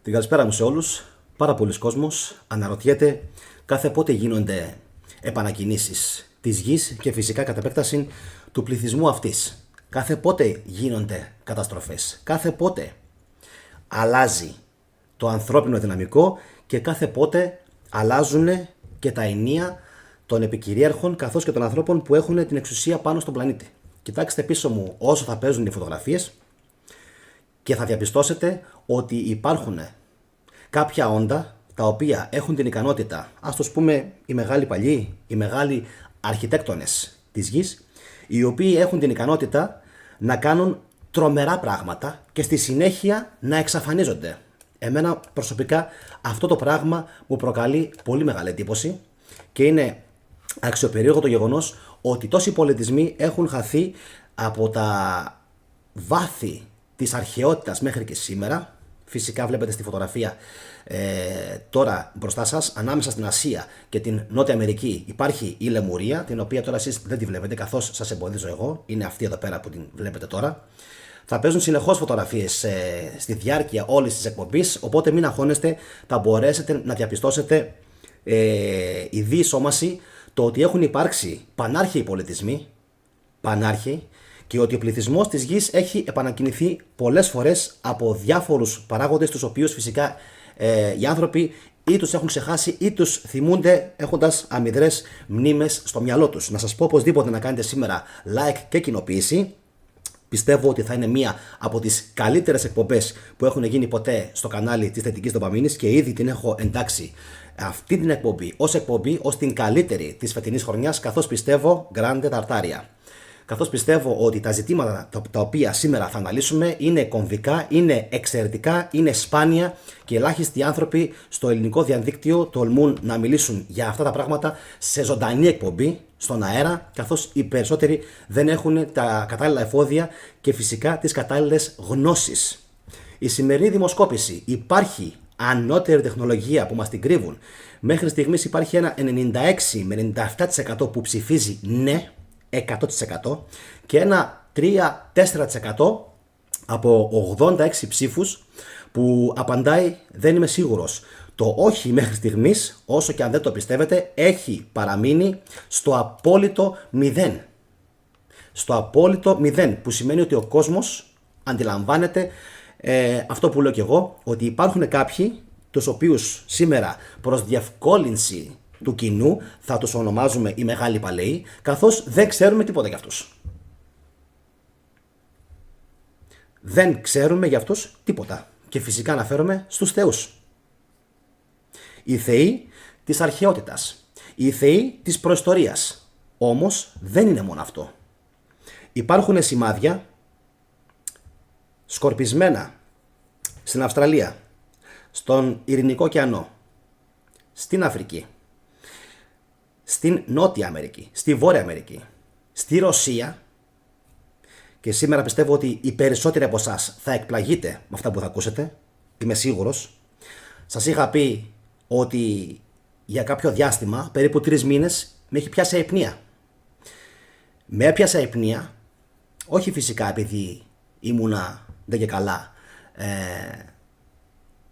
Την καλησπέρα μου σε όλους. Πάρα πολλοί κόσμος αναρωτιέται κάθε πότε γίνονται επανακινήσεις της γης και φυσικά κατ' επέκταση του πληθυσμού αυτής. Κάθε πότε γίνονται καταστροφές. Κάθε πότε αλλάζει το ανθρώπινο δυναμικό και κάθε πότε αλλάζουν και τα ενία των επικυρίαρχων καθώς και των ανθρώπων που έχουν την εξουσία πάνω στον πλανήτη. Κοιτάξτε πίσω μου όσο θα παίζουν οι φωτογραφίες και θα διαπιστώσετε ότι υπάρχουν κάποια όντα τα οποία έχουν την ικανότητα, ας το πούμε οι μεγάλοι παλιοί, οι μεγάλοι αρχιτέκτονες της γης, οι οποίοι έχουν την ικανότητα να κάνουν τρομερά πράγματα και στη συνέχεια να εξαφανίζονται. Εμένα προσωπικά αυτό το πράγμα μου προκαλεί πολύ μεγάλη εντύπωση και είναι αξιοπερίεργο το γεγονός ότι τόσοι πολιτισμοί έχουν χαθεί από τα βάθη της αρχαιότητας μέχρι και σήμερα. Φυσικά βλέπετε στη φωτογραφία τώρα μπροστά σας, ανάμεσα στην Ασία και την Νότια Αμερική υπάρχει η Λεμουρία, την οποία τώρα εσείς δεν τη βλέπετε καθώς σας εμποδίζω εγώ, είναι αυτή εδώ πέρα που την βλέπετε τώρα. Θα παίζουν συνεχώς φωτογραφίες στη διάρκεια όλης της εκπομπής, οπότε μην αγχώνεστε, θα μπορέσετε να διαπιστώσετε η διεισόμαση, το ότι έχουν υπάρξει πανάρχαιοι πολιτισμοί, πανάρχαιοι, και ότι ο πληθυσμός της γης έχει επανακινηθεί πολλές φορές από διάφορους παράγοντες, τους οποίους φυσικά οι άνθρωποι ή τους έχουν ξεχάσει ή τους θυμούνται έχοντας αμυδρές μνήμες στο μυαλό τους. Να σας πω οπωσδήποτε να κάνετε σήμερα like και κοινοποίηση. Πιστεύω ότι θα είναι μία από τις καλύτερες εκπομπές που έχουν γίνει ποτέ στο κανάλι της Θετικής Δοπαμίνης και ήδη την έχω εντάξει αυτή την εκπομπή ως την καλύτερη της φετινής χρονιάς, καθώς πιστεύω grande tartaria. Καθώς πιστεύω ότι τα ζητήματα τα οποία σήμερα θα αναλύσουμε είναι κομβικά, είναι εξαιρετικά, είναι σπάνια και ελάχιστοι άνθρωποι στο ελληνικό διαδίκτυο τολμούν να μιλήσουν για αυτά τα πράγματα σε ζωντανή εκπομπή, στον αέρα, καθώς οι περισσότεροι δεν έχουν τα κατάλληλα εφόδια και φυσικά τις κατάλληλες γνώσεις. Η σημερινή δημοσκόπηση, υπάρχει ανώτερη τεχνολογία που μας την κρύβουν. Μέχρι στιγμής υπάρχει ένα 96 με 97% που ψηφίζει ναι, 100% και ένα 3-4% από 86 ψήφους που απαντάει δεν είμαι σίγουρος. Το όχι μέχρι στιγμής, όσο και αν δεν το πιστεύετε, έχει παραμείνει στο απόλυτο 0. Στο απόλυτο 0, που σημαίνει ότι ο κόσμος αντιλαμβάνεται αυτό που λέω και εγώ, ότι υπάρχουν κάποιοι τους οποίους σήμερα προς διευκόλυνση του κοινού θα τους ονομάζουμε οι μεγάλοι παλαιοί, καθώς δεν ξέρουμε τίποτα για αυτούς. Δεν ξέρουμε για αυτούς τίποτα. Και φυσικά αναφέρομαι στους θεούς. Οι θεοί της αρχαιότητας. Οι θεοί της προϊστορίας. Όμως δεν είναι μόνο αυτό. Υπάρχουν σημάδια σκορπισμένα στην Αυστραλία, στον Ειρηνικό ωκεανό, στην Αφρική, στην Νότια Αμερική, στη Βόρεια Αμερική, στη Ρωσία, και σήμερα πιστεύω ότι οι περισσότεροι από εσάς θα εκπλαγείτε με αυτά που θα ακούσετε, είμαι σίγουρος. Σας είχα πει ότι για κάποιο διάστημα, περίπου 3 μήνες, με έχει πιάσει αϊπνία. Με έπιασε αϊπνία, όχι φυσικά επειδή ήμουνα δεν και καλά,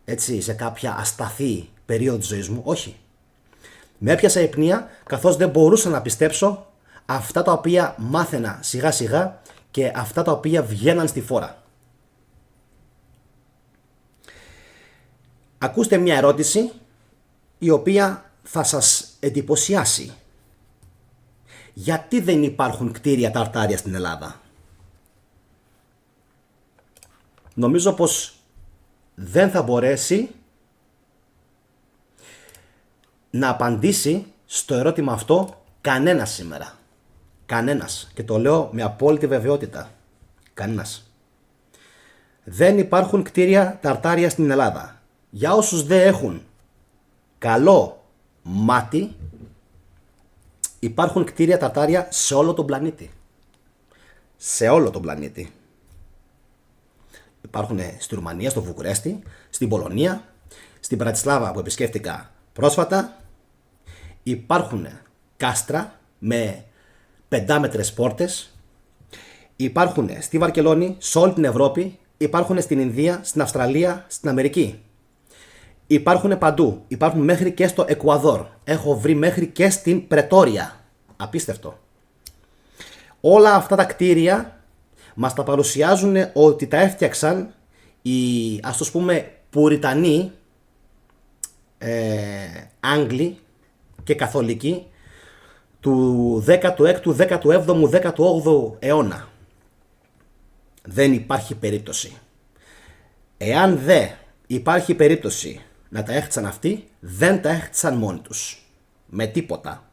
έτσι σε κάποια ασταθή περίοδο της ζωής μου, όχι. Με έπιασε αϊπνία καθώς δεν μπορούσα να πιστέψω αυτά τα οποία μάθαινα σιγά σιγά και αυτά τα οποία βγαίναν στη φόρα. Ακούστε μια ερώτηση η οποία θα σας εντυπωσιάσει. Γιατί δεν υπάρχουν κτίρια ταρτάρια στην Ελλάδα? Νομίζω πως δεν θα μπορέσει να απαντήσει στο ερώτημα αυτό κανένας σήμερα. Κανένας. Και το λέω με απόλυτη βεβαιότητα. Κανένας. Δεν υπάρχουν κτίρια ταρτάρια στην Ελλάδα. Για όσους δεν έχουν καλό μάτι, υπάρχουν κτίρια ταρτάρια σε όλο τον πλανήτη. Σε όλο τον πλανήτη. Υπάρχουν στη Ρουμανία, στο Βουκουρέστι, στην Πολωνία, στην Πρατισλάβα που επισκέφτηκα πρόσφατα. Υπάρχουν κάστρα με 5 πόρτες. Υπάρχουν στη Βαρκελόνη, σε όλη την Ευρώπη. Υπάρχουν στην Ινδία, στην Αυστραλία, στην Αμερική. Υπάρχουν παντού. Υπάρχουν μέχρι και στο Εκουαδόρ. Έχω βρει μέχρι και στην Πρετόρια. Απίστευτο. Όλα αυτά τα κτίρια μας τα παρουσιάζουν ότι τα έφτιαξαν οι, ας το πούμε, Πουριτανοί Άγγλοι και Καθολικοί του 16ου, 17ου, 18ου αιώνα. Δεν υπάρχει περίπτωση. Εάν δεν υπάρχει περίπτωση να τα έχτισαν αυτοί, δεν τα έχτισαν μόνοι τους. Με τίποτα.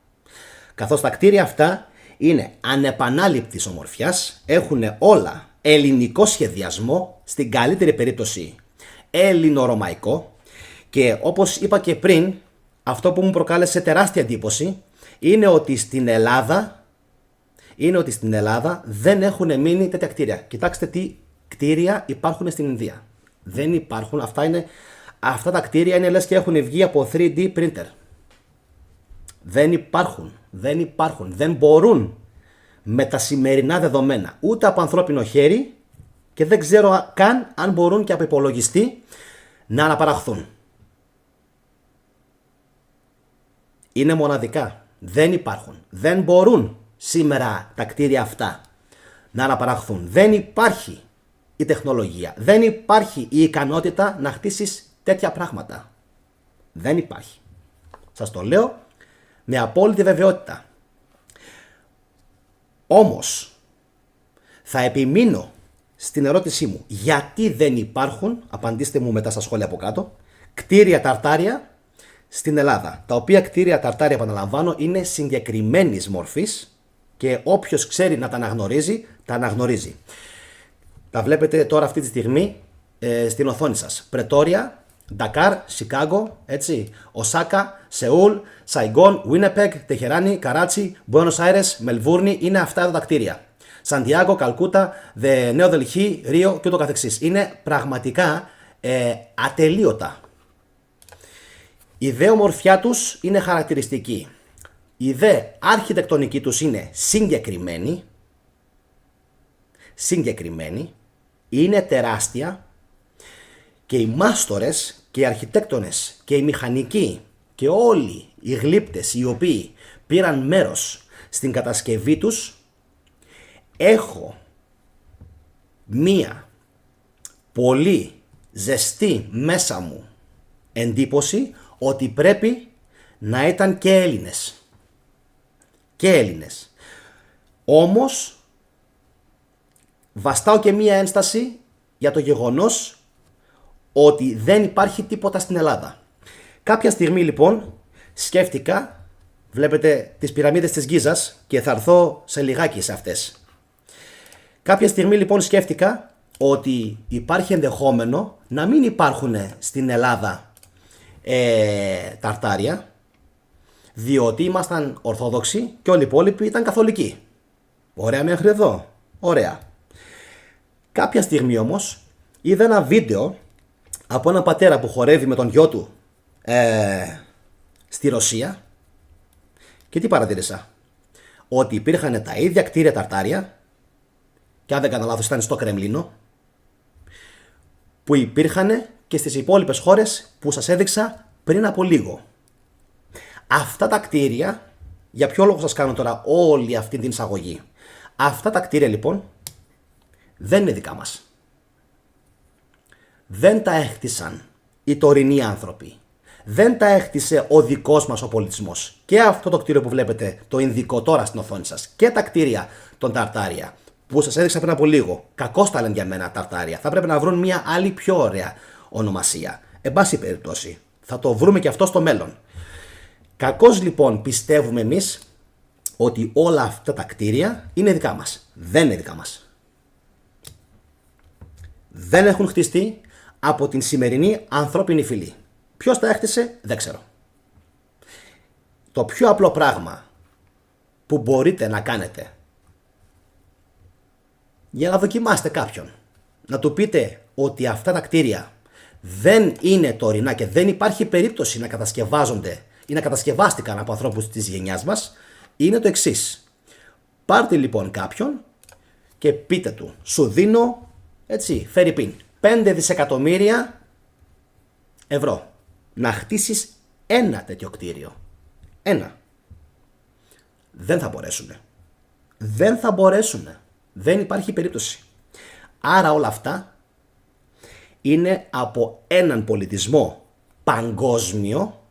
Καθώς τα κτίρια αυτά είναι ανεπανάληπτης ομορφιάς, έχουν όλα ελληνικό σχεδιασμό, στην καλύτερη περίπτωση ελληνορωμαϊκό, και όπως είπα και πριν, αυτό που μου προκάλεσε τεράστια εντύπωση είναι ότι στην Ελλάδα δεν έχουν μείνει τέτοια κτίρια. Κοιτάξτε τι κτίρια υπάρχουν στην Ινδία. Δεν υπάρχουν. Αυτά τα κτίρια είναι λες και έχουν βγει από 3D printer. Δεν υπάρχουν. Δεν μπορούν με τα σημερινά δεδομένα ούτε από ανθρώπινο χέρι, και δεν ξέρω καν αν μπορούν και από υπολογιστή να αναπαραχθούν. Είναι μοναδικά. Δεν υπάρχουν. Δεν μπορούν σήμερα τα κτίρια αυτά να αναπαραχθούν. Δεν υπάρχει η τεχνολογία. Δεν υπάρχει η ικανότητα να χτίσεις τέτοια πράγματα. Δεν υπάρχει. Σας το λέω με απόλυτη βεβαιότητα. Όμως θα επιμείνω στην ερώτησή μου. Γιατί δεν υπάρχουν, απαντήστε μου μετά στα σχόλια από κάτω, κτίρια ταρτάρια στην Ελλάδα? Τα οποία κτίρια ταρτάρια, επαναλαμβάνω, είναι συγκεκριμένης μορφής και όποιος ξέρει να τα αναγνωρίζει, τα αναγνωρίζει. Τα βλέπετε τώρα αυτή τη στιγμή στην οθόνη σας. Πρετόρια, Ντακάρ, Σικάγο, έτσι, Οσάκα, Σεούλ, Σαϊγκόν, Βίνεπεκ, Τεχεράνη, Καράτσι, Μπουένος Άιρες, Μελβούρνη, είναι αυτά εδώ τα κτίρια. Σαντιάγκο, Καλκούτα, Νέο Δελχή, Ρίο και ούτω καθεξής. Είναι πραγματικά ατελείωτα. Η δε ομορφιά τους είναι χαρακτηριστική. Η δε αρχιτεκτονική τους είναι συγκεκριμένη, είναι τεράστια, και οι μάστορες και οι αρχιτέκτονες και οι μηχανικοί και όλοι οι γλύπτες οι οποίοι πήραν μέρος στην κατασκευή τους, έχω μία πολύ ζεστή μέσα μου εντύπωση ότι πρέπει να ήταν και Έλληνες. Όμως βαστάω και μία ένσταση για το γεγονός ότι δεν υπάρχει τίποτα στην Ελλάδα. Κάποια στιγμή λοιπόν σκέφτηκα, βλέπετε τις πυραμίδες της Γκίζας και θα έρθω σε λιγάκι σε αυτές. Κάποια στιγμή λοιπόν σκέφτηκα ότι υπάρχει ενδεχόμενο να μην υπάρχουν στην Ελλάδα ταρτάρια, διότι ήμασταν Ορθόδοξοι και όλοι οι υπόλοιποι ήταν Καθολικοί. Ωραία μέχρι εδώ. Ωραία. Κάποια στιγμή όμως είδα ένα βίντεο από έναν πατέρα που χορεύει με τον γιο του στη Ρωσία, και τι παρατήρησα? Ότι υπήρχαν τα ίδια κτίρια ταρτάρια, και αν δεν κάνω λάθος ήταν στο Κρεμλίνο, που υπήρχαν και στις υπόλοιπες χώρες που σας έδειξα πριν από λίγο. Αυτά τα κτίρια, για ποιο λόγο σας κάνω τώρα όλη αυτή την εισαγωγή? Αυτά τα κτίρια λοιπόν δεν είναι δικά μας. Δεν τα έχτισαν οι τωρινοί άνθρωποι. Δεν τα έχτισε ο δικός μας ο πολιτισμός. Και αυτό το κτίριο που βλέπετε, το Ινδικό τώρα στην οθόνη σας, και τα κτίρια των ταρτάρια που σας έδειξα πριν από λίγο, κακώς τα λένε για μένα ταρτάρια. Θα πρέπει να βρουν μια άλλη πιο ωραία ονομασία. Εν πάση περιπτώσει, θα το βρούμε και αυτό στο μέλλον. Κακώς λοιπόν πιστεύουμε εμείς ότι όλα αυτά τα κτίρια είναι δικά μας. Δεν είναι δικά μας. Δεν έχουν χτιστεί από την σημερινή ανθρώπινη φυλή. Ποιος τα έχτισε δεν ξέρω. Το πιο απλό πράγμα που μπορείτε να κάνετε για να δοκιμάσετε κάποιον, να του πείτε ότι αυτά τα κτίρια δεν είναι τωρινά και δεν υπάρχει περίπτωση να κατασκευάζονται ή να κατασκευάστηκαν από ανθρώπους της γενιάς μας, είναι το εξής. Πάρτε λοιπόν κάποιον και πείτε του, σου δίνω, έτσι, φερρυπίν, 5 δισεκατομμύρια ευρώ. να χτίσεις ένα τέτοιο κτίριο. Ένα. Δεν θα μπορέσουνε. Δεν θα μπορέσουνε. Δεν υπάρχει περίπτωση. Άρα όλα αυτά είναι από έναν πολιτισμό παγκόσμιο.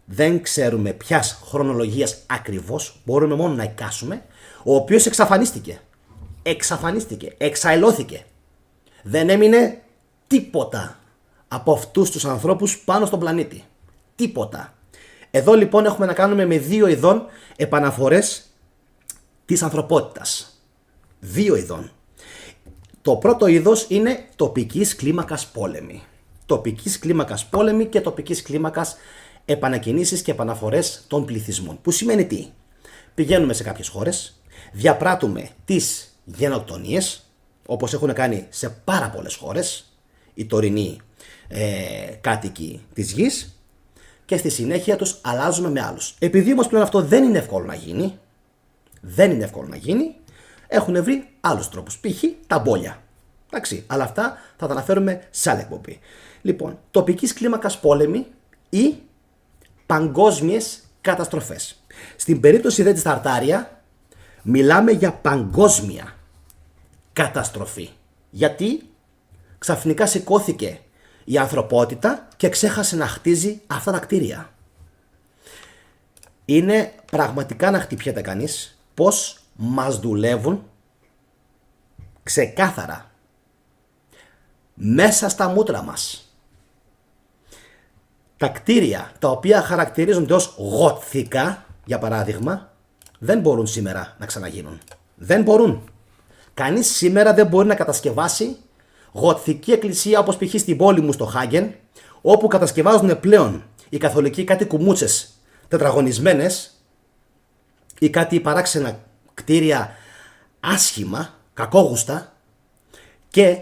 Δεν ξέρουμε ποιας χρονολογίας ακριβώς, μπορούμε μόνο να εικάσουμε, ο οποίος εξαφανίστηκε, εξαελώθηκε. Δεν έμεινε τίποτα από αυτούς τους ανθρώπους πάνω στον πλανήτη. Τίποτα. Εδώ λοιπόν έχουμε να κάνουμε με δύο ειδών επαναφορές της ανθρωπότητας. Δύο ειδών. Το πρώτο είδος είναι τοπικής κλίμακας πόλεμη. Τοπικής κλίμακας πόλεμη και τοπικής κλίμακας επανακινήσεις και επαναφορές των πληθυσμών. Που σημαίνει τι? Πηγαίνουμε σε κάποιες χώρες, διαπράττουμε τις γενοκτονίες, όπως έχουν κάνει σε πάρα πολλές χώρες οι τωρινοί κάτοικοι της γης, και στη συνέχεια τους αλλάζουμε με άλλους. Επειδή όμως πλέον αυτό δεν είναι εύκολο να γίνει, έχουν βρει άλλους τρόπους. Π.χ. τα μπόλια. Εντάξει, αλλά αυτά θα τα αναφέρουμε σε άλλη εκπομπή. Λοιπόν, τοπικής κλίμακας πόλεμη ή παγκόσμιες καταστροφές. Στην περίπτωση της Ταρτάρια μιλάμε για παγκόσμια καταστροφή. Γιατί ξαφνικά σηκώθηκε η ανθρωπότητα και ξέχασε να χτίζει αυτά τα κτίρια. Είναι πραγματικά να χτυπιέται κανείς πως μας δουλεύουν ξεκάθαρα μέσα στα μούτρα μας. Τα κτίρια τα οποία χαρακτηρίζονται ως γοτθικά, για παράδειγμα, δεν μπορούν σήμερα να ξαναγίνουν. Δεν μπορούν. Κανείς σήμερα δεν μπορεί να κατασκευάσει γοτθική εκκλησία όπως π.χ. στην πόλη μου στο Χάγεν, όπου κατασκευάζουν πλέον οι καθολικοί κάτι κουμούτσες τετραγωνισμένες ή κάτι παράξενα κτίρια άσχημα, κακόγουστα, και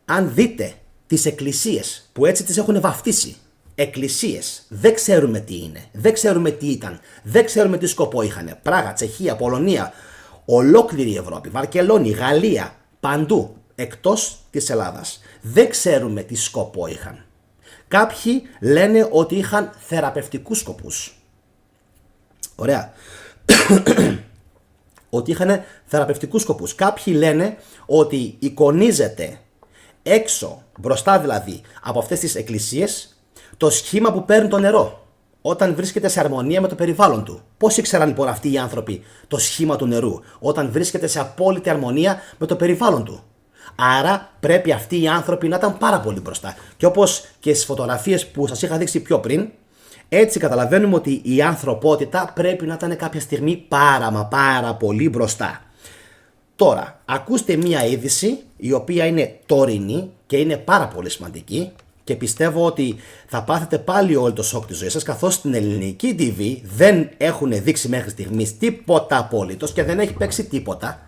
αν δείτε τις εκκλησίες που έτσι τις έχουν βαφτίσει, εκκλησίες, δεν ξέρουμε τι είναι, δεν ξέρουμε τι ήταν, δεν ξέρουμε τι σκοπό είχαν. Πράγα, Τσεχία, Πολωνία, ολόκληρη η Ευρώπη, Βαρκελόνη, Γαλλία, παντού εκτός της Ελλάδας. Δεν ξέρουμε τι σκοπό είχαν. Κάποιοι λένε ότι είχαν θεραπευτικούς σκοπούς. Ωραία. Ότι είχαν θεραπευτικούς σκοπούς. Κάποιοι λένε ότι εικονίζεται έξω, μπροστά δηλαδή, από αυτές τις εκκλησίες, το σχήμα που παίρνει το νερό όταν βρίσκεται σε αρμονία με το περιβάλλον του. Πώς ήξεραν λοιπόν αυτοί οι άνθρωποι το σχήμα του νερού όταν βρίσκεται σε απόλυτη αρμονία με το περιβάλλον του? Άρα πρέπει αυτοί οι άνθρωποι να ήταν πάρα πολύ μπροστά. Και όπως και στις φωτογραφίες που σας είχα δείξει πιο πριν, έτσι καταλαβαίνουμε ότι η ανθρωπότητα πρέπει να ήταν κάποια στιγμή πάρα πολύ μπροστά. Τώρα, ακούστε μία είδηση η οποία είναι τωρινή και είναι πάρα πολύ σημαντική, και πιστεύω ότι θα πάθετε πάλι όλο το σοκ της ζωής σας, καθώς στην ελληνική TV δεν έχουν δείξει μέχρι στιγμής τίποτα απόλυτος και δεν έχει παίξει τίποτα,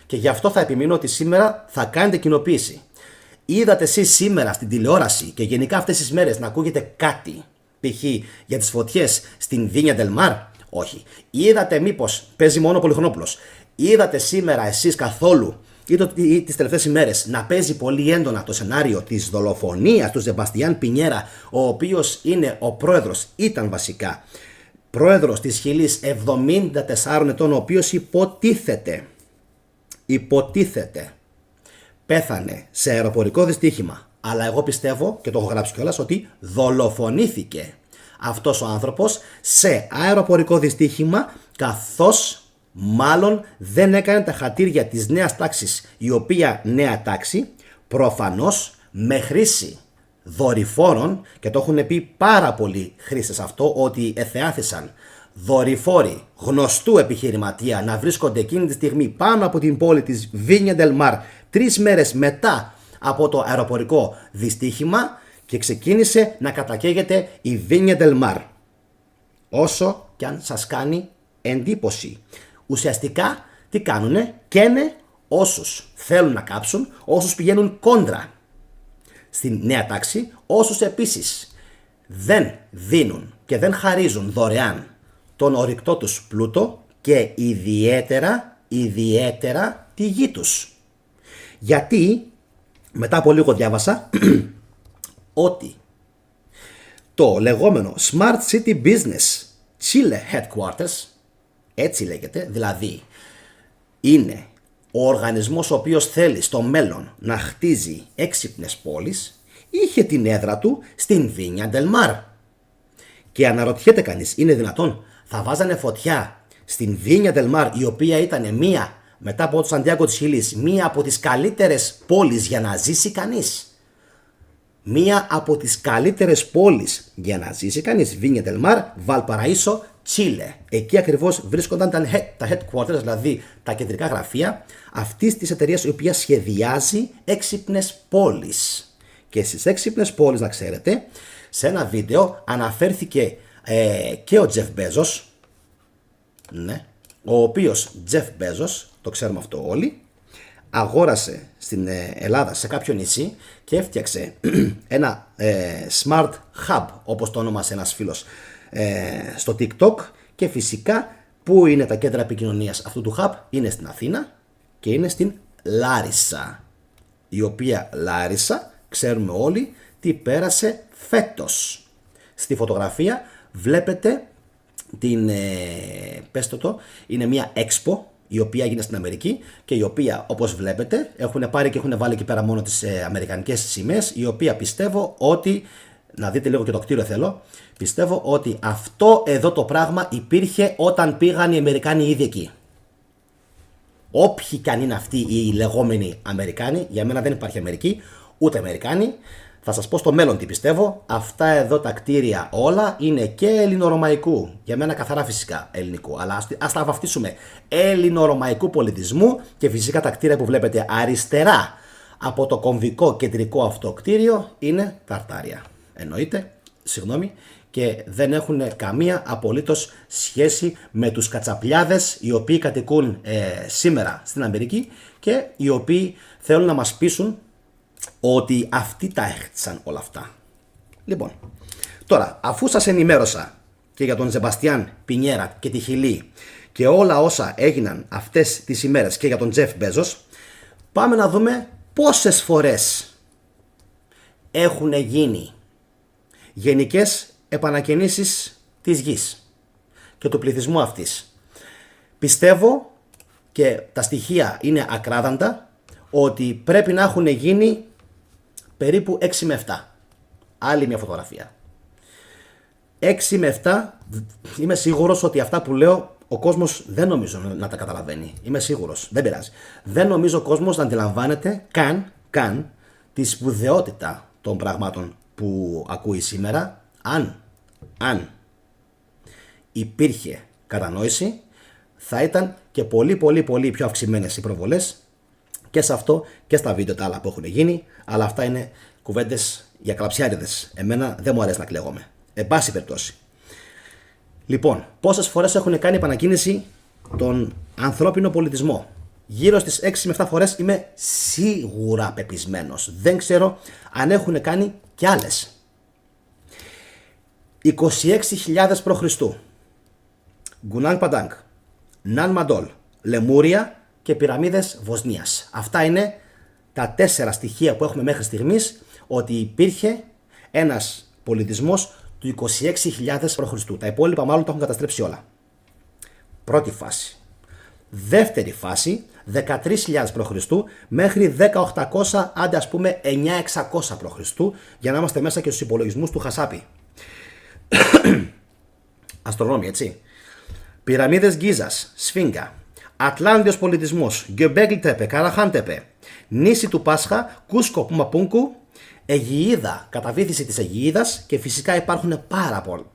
και γι' αυτό θα επιμείνω ότι σήμερα θα κάνετε κοινοποίηση. Είδατε εσείς σήμερα στην τηλεόραση και γενικά αυτές τις μέρες να ακούγεται κάτι, π.χ. για τις φωτιές στην Βίνια Ντελ Μάρ? Όχι. Είδατε μήπως, παίζει μόνο ο Πολυχρονόπουλος, είδατε σήμερα εσείς καθόλου ή τις τελευταίες ημέρες να παίζει πολύ έντονα το σενάριο της δολοφονίας του Σεμπαστιάν Πινιέρα, ο οποίος είναι ο πρόεδρος, ήταν βασικά πρόεδρος της Χιλής, 74 ετών, ο οποίος υποτίθεται πέθανε σε αεροπορικό δυστύχημα, αλλά εγώ πιστεύω, και το έχω γράψει κιόλας, ότι δολοφονήθηκε αυτός ο άνθρωπος σε αεροπορικό δυστύχημα, καθώς μάλλον δεν έκανε τα χατήρια της νέας τάξης, η οποία νέα τάξη προφανώς με χρήση δορυφόρων, και το έχουν πει πάρα πολλοί χρήστες αυτό, ότι εθεάθησαν δορυφόροι γνωστού επιχειρηματία να βρίσκονται εκείνη τη στιγμή πάνω από την πόλη της Βίνια Ντελ Μάρ 3 μέρες μετά από το αεροπορικό δυστύχημα, και ξεκίνησε να κατακαίγεται η Βίνια Ντελ Μάρ. Όσο κι αν σας κάνει εντύπωση. Ουσιαστικά τι κάνουνε? Καίνε όσους θέλουν να κάψουν, όσους πηγαίνουν κόντρα στην νέα τάξη, όσους επίσης δεν δίνουν και δεν χαρίζουν δωρεάν τον ορυκτό τους πλούτο και ιδιαίτερα τη γη τους. Γιατί μετά από λίγο διάβασα ότι το λεγόμενο Smart City Business Chile Headquarters, έτσι λέγεται, δηλαδή είναι ο οργανισμός ο οποίος θέλει στο μέλλον να χτίζει έξυπνες πόλεις, είχε την έδρα του στην Viña del Mar. Και αναρωτιέται κανείς, είναι δυνατόν, θα βάζανε φωτιά στην Viña del Mar, η οποία ήταν μία, μετά από το Σαντιάγκο της Χιλής, μία από τις καλύτερες πόλεις για να ζήσει κανείς. Μία από τις καλύτερες πόλεις για να ζήσει κανείς, Viña del Mar, Valparaíso, Chile. Εκεί ακριβώς βρίσκονταν τα headquarters, δηλαδή τα κεντρικά γραφεία αυτής της εταιρείας, η οποία σχεδιάζει έξυπνες πόλεις. Και στις έξυπνες πόλεις, να ξέρετε, σε ένα βίντεο αναφέρθηκε και ο Jeff Bezos, ναι, ο οποίος Jeff Bezos, το ξέρουμε αυτό όλοι, αγόρασε στην Ελλάδα σε κάποιο νησί και έφτιαξε ένα smart hub, όπως το όνομασε ένας φίλος στο TikTok. Και φυσικά που είναι τα κέντρα επικοινωνίας αυτού του hub? Είναι στην Αθήνα και είναι στην Λάρισα, η οποία Λάρισα ξέρουμε όλοι τι πέρασε φέτος. Στη φωτογραφία βλέπετε την, είναι μια expo η οποία έγινε στην Αμερική και η οποία, όπως βλέπετε, έχουν πάρει και έχουν βάλει εκεί πέρα μόνο τις αμερικανικές σημαίες, η οποία πιστεύω ότι, να δείτε λίγο και το κτίριο θέλω, πιστεύω ότι αυτό εδώ το πράγμα υπήρχε όταν πήγαν οι Αμερικάνοι ήδη εκεί. Όποιοι κι αν είναι αυτοί οι λεγόμενοι Αμερικάνοι, για μένα δεν υπάρχει Αμερική, ούτε Αμερικάνοι. Θα σας πω στο μέλλον τι πιστεύω. Αυτά εδώ τα κτίρια όλα είναι και ελληνορωμαϊκού. Για μένα καθαρά φυσικά ελληνικού. Αλλά ας τα βαφτίσουμε ελληνορωμαϊκού πολιτισμού. Και φυσικά τα κτίρια που βλέπετε αριστερά από το κομβικό κεντρικό αυτό κτίριο είναι ταρτάρια. Εννοείται, συγγνώμη, και δεν έχουν καμία απολύτως σχέση με τους κατσαπλιάδες οι οποίοι κατοικούν σήμερα στην Αμερική και οι οποίοι θέλουν να μας πείσουν ότι αυτοί τα έχτισαν όλα αυτά. Λοιπόν, τώρα, αφού σας ενημέρωσα και για τον Σεμπαστιάν Πινιέρα και τη Χιλή και όλα όσα έγιναν αυτές τις ημέρες και για τον Τζεφ Μπέζος, πάμε να δούμε πόσες φορές έχουν γίνει γενικές επανακαινήσεις της γης και του πληθυσμού αυτής. Πιστεύω, και τα στοιχεία είναι ακράδαντα, ότι πρέπει να έχουν γίνει περίπου 6 με 7. Άλλη μια φωτογραφία. 6 με 7, είμαι σίγουρος ότι αυτά που λέω ο κόσμος δεν νομίζω να τα καταλαβαίνει. Είμαι σίγουρος, δεν πειράζει. Δεν νομίζω ο κόσμος να αντιλαμβάνεται καν τη σπουδαιότητα των πραγμάτων που ακούει σήμερα. Αν υπήρχε κατανόηση, θα ήταν και πολύ πιο αυξημένες οι προβολές και σε αυτό και στα βίντεο τα άλλα που έχουν γίνει, αλλά αυτά είναι κουβέντες για κλαψιάριδες. Εμένα δεν μου αρέσει να κλαίγομαι. Εν πάση περιπτώσει. Λοιπόν, πόσες φορές έχουν κάνει επανακίνηση τον ανθρώπινο πολιτισμό? Γύρω στις 6 με 7 φορές είμαι σίγουρα πεπισμένος. Δεν ξέρω αν έχουν κάνει κι άλλες. 26.000 π.Χ. Γκουνάνγκ Παντάνγκ, Ναν Μαντόλ, Λεμούρια και πυραμίδες Βοσνίας. Αυτά είναι τα 4 στοιχεία που έχουμε μέχρι στιγμής ότι υπήρχε ένας πολιτισμός του 26.000 π.Χ. Τα υπόλοιπα μάλλον τα έχουν καταστρέψει όλα. Πρώτη φάση. Δεύτερη φάση, 13.000 π.Χ. μέχρι 10.800, άντε ας πούμε 9.600 π.Χ. για να είμαστε μέσα και στους υπολογισμούς του Χασάπη. Αστρονόμοι, έτσι. Πυραμίδες Γκίζας, Σφίγγα, Ατλάντιος πολιτισμός, Γκιομπέγκλι Τέπε, Καραχάν Τέπε, νήσι του Πάσχα, Κούσκο Πουμαπούνκου, Αιγυήδα, καταβήθηση της Αιγυήδας και φυσικά υπάρχουν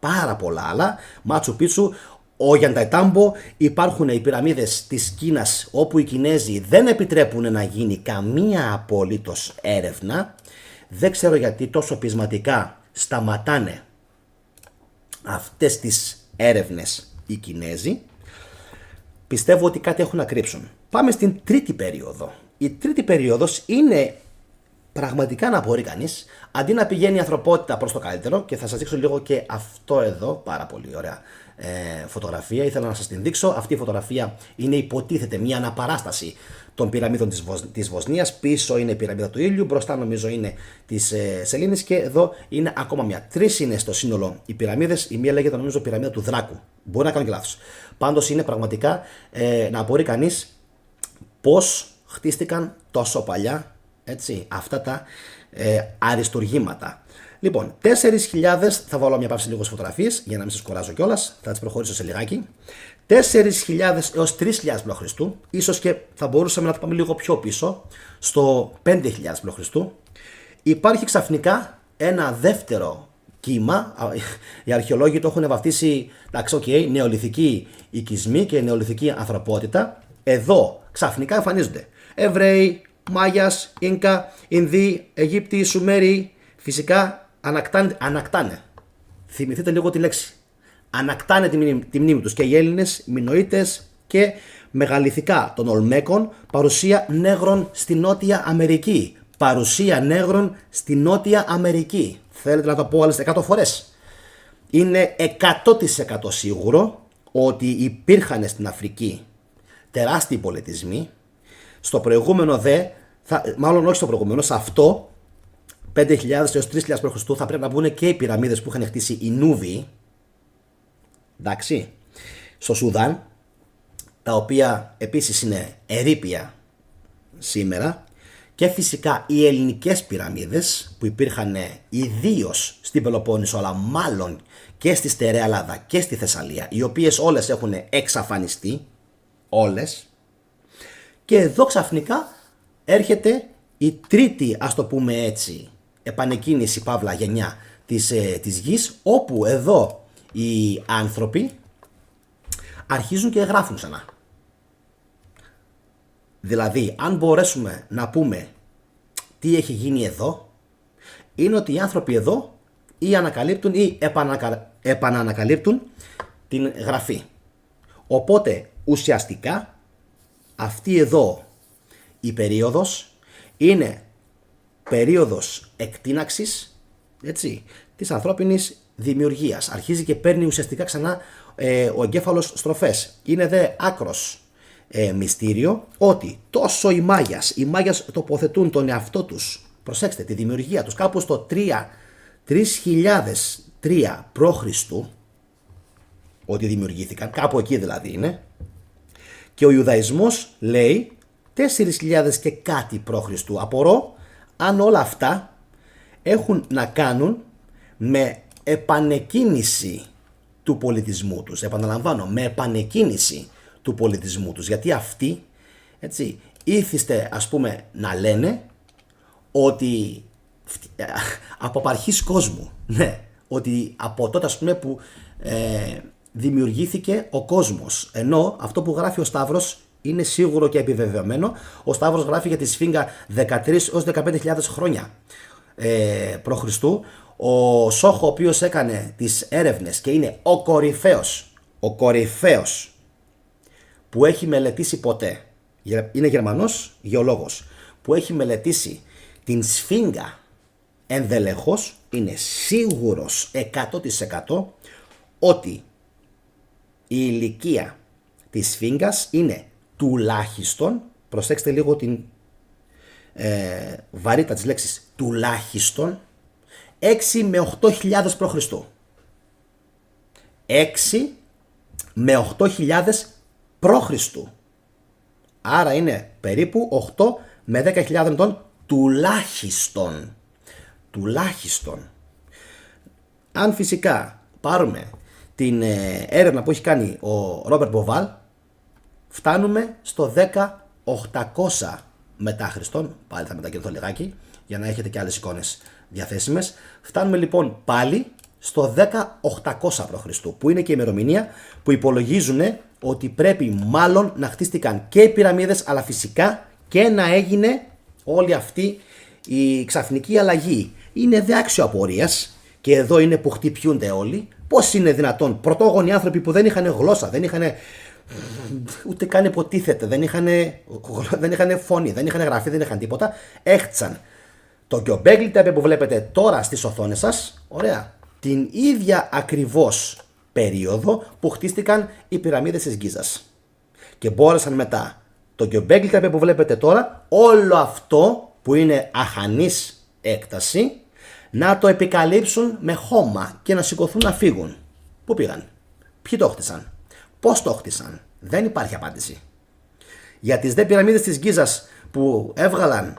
πάρα πολλά άλλα, Μάτσου Πίτσου, ο Γιανταϊτάμπο, υπάρχουν οι πυραμίδες της Κίνας όπου οι Κινέζοι δεν επιτρέπουν να γίνει καμία απολύτως έρευνα. Δεν ξέρω γιατί τόσο πεισματικά σταματάνε αυτές τις έρευνες οι Κινέζοι. Πιστεύω ότι κάτι έχουν να κρύψουν. Πάμε στην τρίτη περίοδο. Η τρίτη περίοδος είναι πραγματικά να μπορεί κανείς, αντί να πηγαίνει η ανθρωπότητα προς το καλύτερο, και θα σας δείξω λίγο και αυτό εδώ, πάρα πολύ ωραία φωτογραφία, ήθελα να σας την δείξω. Αυτή η φωτογραφία είναι, υποτίθεται, μια αναπαράσταση των πυραμίδων της Βοσνίας. Πίσω είναι η πυραμίδα του ήλιου, μπροστά νομίζω είναι της Σελήνης και εδώ είναι ακόμα μια. 3 είναι στο σύνολο οι πυραμίδες. Η μία λέγεται νομίζω πυραμίδα του Δράκου. Μπορεί να κάνω και λάθος. Πάντως είναι πραγματικά να απορεί κανείς πώς χτίστηκαν τόσο παλιά, έτσι, αυτά τα αριστουργήματα. Λοιπόν, 4.000, θα βάλω μια παύση λίγο φωτογραφίες για να μην σας κουράζω κιόλας, θα τις προχωρήσω σε λιγάκι. 4.000 έως 3.000 π.Χ., ίσως και θα μπορούσαμε να το πάμε λίγο πιο πίσω, στο 5.000 π.Χ. Υπάρχει ξαφνικά ένα δεύτερο κύμα, οι αρχαιολόγοι το έχουν βαφτίσει, εντάξει, νεολιθική οικισμοί και νεολιθική ανθρωπότητα. Εδώ ξαφνικά εμφανίζονται Εβραίοι, Μάγιας, Ίνκα, Ινδοί, Αιγύπτιοι, Σουμέριοι. Φυσικά ανακτάνε. Θυμηθείτε λίγο τη λέξη. Ανακτάνε τη μνήμη τους και οι Έλληνες, οι Μινωίτες και μεγαλειθικά των Ολμέκων, παρουσία νέγρων στη Νότια Αμερική. Παρουσία νέγρων στη Νότια Αμερική. Θέλετε να το πω άλλες 100 φορές. Είναι 100% σίγουρο ότι υπήρχαν στην Αφρική τεράστιοι πολιτισμοί. Στο προηγούμενο μάλλον όχι στο προηγούμενο, σε αυτό 5.000 έως 3.000 π.Χ. θα πρέπει να μπουν και οι πυραμίδες που είχαν χτίσει οι Νούβοι. Εντάξει. Στο Σουδάν, τα οποία επίσης είναι ερείπια σήμερα. Και φυσικά οι ελληνικές πυραμίδες που υπήρχαν ιδίως στην Πελοπόννησο, αλλά μάλλον και στη Στερεά Ελλάδα και στη Θεσσαλία, οι οποίες όλες έχουν εξαφανιστεί. Όλες. Και εδώ ξαφνικά έρχεται η τρίτη, ας το πούμε έτσι, επανεκκίνηση παύλα γενιά της γης, όπου εδώ οι άνθρωποι αρχίζουν και γράφουν ξανά. Δηλαδή, αν μπορέσουμε να πούμε τι έχει γίνει εδώ, είναι ότι οι άνθρωποι εδώ ή ανακαλύπτουν ή επανανακαλύπτουν την γραφή. Οπότε, ουσιαστικά, αυτή εδώ η περίοδος είναι περίοδος εκτείναξης, έτσι, της ανθρώπινης δημιουργίας. Αρχίζει και παίρνει ουσιαστικά ξανά ο εγκέφαλος στροφές. Είναι δε άκρος μυστήριο ότι τόσο οι Μάγιας τοποθετούν τον εαυτό τους, προσέξτε, τη δημιουργία τους κάπου στο 3003 π.Χ. ότι δημιουργήθηκαν, κάπου εκεί δηλαδή είναι. Και ο Ιουδαϊσμός λέει 4.000 και κάτι π.Χ. Απορώ αν όλα αυτά έχουν να κάνουν με επανεκκίνηση του πολιτισμού τους. Επαναλαμβάνω, με επανεκκίνηση του πολιτισμού τους. Γιατί αυτοί, έτσι, ήθιστε ας πούμε να λένε ότι από απαρχής κόσμου, ναι, ότι από τότε ας πούμε που δημιουργήθηκε ο κόσμος. Ενώ αυτό που γράφει ο Σταύρος είναι σίγουρο και επιβεβαιωμένο. Ο Σταύρος γράφει για τη Σφίγγα 13 έως 15.000 χρόνια π.Χ. Ο Σόχο, ο οποίος έκανε τις έρευνες και είναι ο κορυφαίος που έχει μελετήσει ποτέ, είναι Γερμανός γεωλόγος, που έχει μελετήσει την Σφίγγα ενδελεχώς, είναι σίγουρος 100% ότι η ηλικία της Σφίγγας είναι τουλάχιστον, προσέξτε λίγο την βαρύτητα της λέξης, τουλάχιστον 6 με 8.000 π.Χ. 6 με 8.000 π.Χ. Άρα είναι περίπου 8 με 10.000 ετών τουλάχιστον. Τουλάχιστον. Αν φυσικά πάρουμε την έρευνα που έχει κάνει ο Ρόμπερτ Μποβάλ, φτάνουμε στο 10.800 μετά Χριστόν. Πάλι θα μετακινηθώ λιγάκι για να έχετε και άλλες εικόνες διαθέσιμες. Φτάνουμε λοιπόν πάλι στο 10.800 π.Χ. που είναι και η ημερομηνία που υπολογίζουν ότι πρέπει μάλλον να χτίστηκαν και οι πυραμίδες, αλλά φυσικά και να έγινε όλη αυτή η ξαφνική αλλαγή. Είναι δε άξιο απορίας και εδώ είναι που χτυπιούνται όλοι. Πώς είναι δυνατόν πρωτόγονοι άνθρωποι που δεν είχαν γλώσσα, δεν είχαν ούτε καν υποτίθεται, δεν είχαν φωνή, δεν είχαν γραφή, δεν είχαν τίποτα, έχτισαν το Göbekli Tepe που βλέπετε τώρα στις οθόνες σας, ωραία, την ίδια ακριβώς περίοδο που χτίστηκαν οι πυραμίδες της Γκίζας. Και μπόρεσαν μετά το Göbekli Tepe που βλέπετε τώρα, όλο αυτό που είναι αχανής έκταση, να το επικαλύψουν με χώμα και να σηκωθούν να φύγουν. Πού πήγαν, ποιοι το χτίσαν, πώς το χτίσαν, δεν υπάρχει απάντηση. Για τις δε πυραμίδες της Γκίζας που έβγαλαν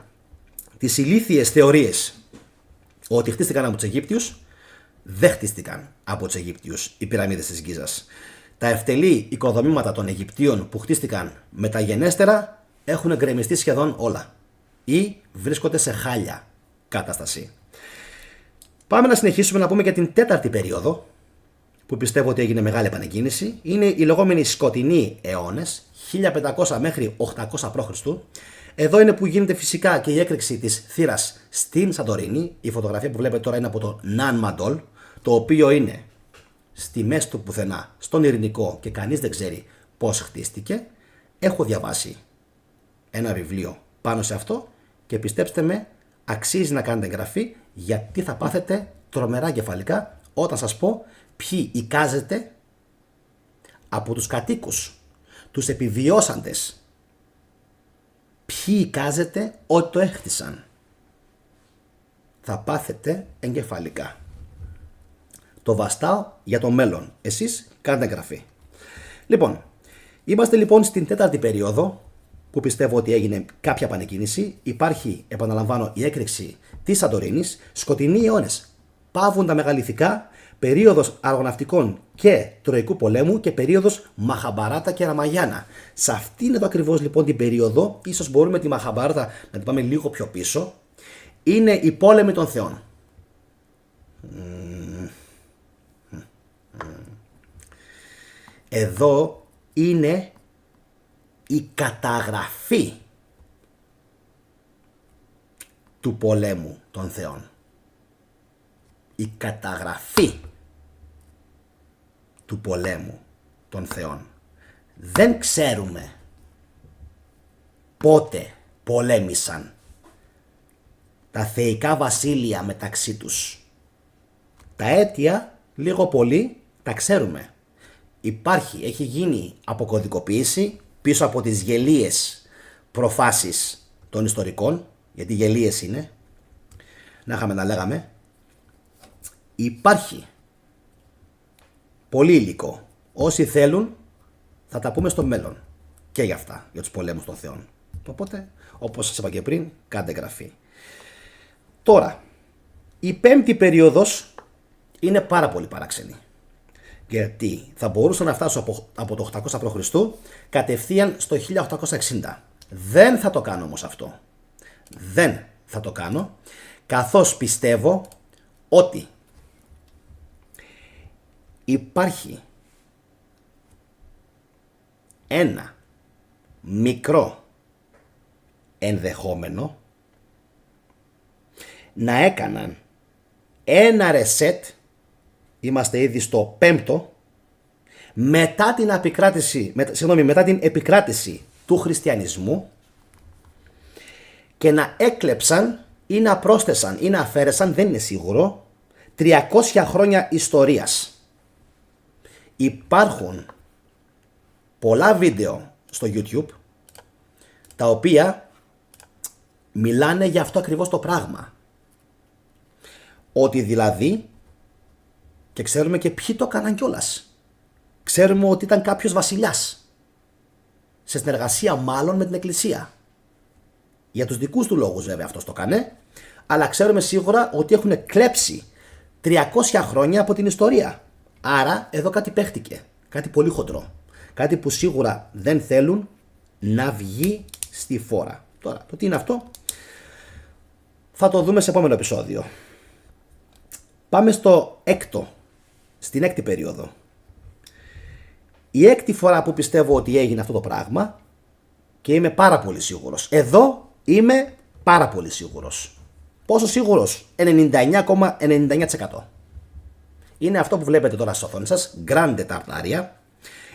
τις ηλίθιες θεωρίες ότι χτίστηκαν από τους Αιγύπτιους, δεν χτίστηκαν από τους Αιγύπτιους οι πυραμίδες της Γκίζας. Τα ευτελή οικοδομήματα των Αιγυπτίων που χτίστηκαν μεταγενέστερα έχουν εγκρεμιστεί σχεδόν όλα ή βρίσκονται σε χάλια κατάσταση. Πάμε να συνεχίσουμε να πούμε για την τέταρτη περίοδο που πιστεύω ότι έγινε μεγάλη επανεκκίνηση. Είναι οι λεγόμενοι σκοτεινοί αιώνες, 1500 μέχρι 800 π.Χ. Εδώ είναι που γίνεται φυσικά και η έκρηξη της θύρας στην Σαντορίνη. Η φωτογραφία που βλέπετε τώρα είναι από το Ναν Μαντόλ, το οποίο είναι στη μέση του πουθενά, στον Ειρηνικό και κανείς δεν ξέρει πώς χτίστηκε. Έχω διαβάσει ένα βιβλίο πάνω σε αυτό και πιστέψτε με, αξίζει να κάνετε εγγραφή, γιατί θα πάθετε τρομερά κεφαλικά όταν σας πω ποιοι εικάζετε από τους κατοίκους, τους επιβιώσαντες, ποιοι εικάζετε ότι το έχτισαν. Θα πάθετε εγκεφαλικά. Το βαστάω για το μέλλον. Εσείς κάντε εγγραφή. Λοιπόν, είμαστε λοιπόν στην τέταρτη περίοδο που πιστεύω ότι έγινε κάποια πανεκκίνηση. Υπάρχει, επαναλαμβάνω, η έκρηξη της Σαντορίνης, σκοτεινοί αιώνες. Παύουν τα μεγαλειθικά, περίοδος αργοναυτικών και τροϊκού πολέμου και περίοδος Μαχαμπαράτα και Ραμαγιάνα. Σε αυτήν εδώ ακριβώς λοιπόν την περίοδο, ίσως μπορούμε τη Μαχαμπαράτα να την πάμε λίγο πιο πίσω, είναι οι πόλεμοι των θεών. Εδώ είναι η καταγραφή του πολέμου των θεών. Η καταγραφή του πολέμου των θεών. Δεν ξέρουμε πότε πολέμησαν τα θεϊκά βασίλεια μεταξύ τους. Τα αίτια λίγο πολύ τα ξέρουμε. Έχει γίνει αποκωδικοποίηση πίσω από τις γελίες προφάσεις των ιστορικών, γιατί γελίες είναι, να είχαμε να λέγαμε. Υπάρχει πολύ υλικό. Όσοι θέλουν θα τα πούμε στο μέλλον και για αυτά, για τους πολέμους των θεών. Οπότε, όπως σας είπα και πριν, κάντε εγγραφή. Τώρα, η πέμπτη περίοδος είναι πάρα πολύ παράξενη. Γιατί θα μπορούσα να φτάσω από το 800 π.Χ. κατευθείαν στο 1860. Δεν θα το κάνω όμως αυτό. Δεν θα το κάνω, καθώς πιστεύω ότι υπάρχει ένα μικρό ενδεχόμενο να έκαναν ένα reset, είμαστε ήδη στο 5ο, μετά την επικράτηση του χριστιανισμού, και να έκλεψαν ή να πρόσθεσαν ή να αφαίρεσαν, δεν είναι σίγουρο, 300 χρόνια ιστορίας. Υπάρχουν πολλά βίντεο στο YouTube τα οποία μιλάνε για αυτό ακριβώς το πράγμα. Ότι δηλαδή, και ξέρουμε και ποιοι το έκαναν κιόλας. Ξέρουμε ότι ήταν κάποιος βασιλιάς, σε συνεργασία μάλλον με την Εκκλησία. Για τους δικούς του λόγους βέβαια αυτός το έκανε, αλλά ξέρουμε σίγουρα ότι έχουν κλέψει 300 χρόνια από την ιστορία. Άρα εδώ κάτι παίχτηκε, κάτι πολύ χοντρό. Κάτι που σίγουρα δεν θέλουν να βγει στη φόρα. Τώρα, το τι είναι αυτό θα το δούμε σε επόμενο επεισόδιο. Πάμε στην έκτη περίοδο. Η έκτη φορά που πιστεύω ότι έγινε αυτό το πράγμα, και είμαι πάρα πολύ σίγουρος. Εδώ είμαι πάρα πολύ σίγουρος. Πόσο σίγουρος? 99,99%. Είναι αυτό που βλέπετε τώρα στο οθόνη σας, Grande Tartaria.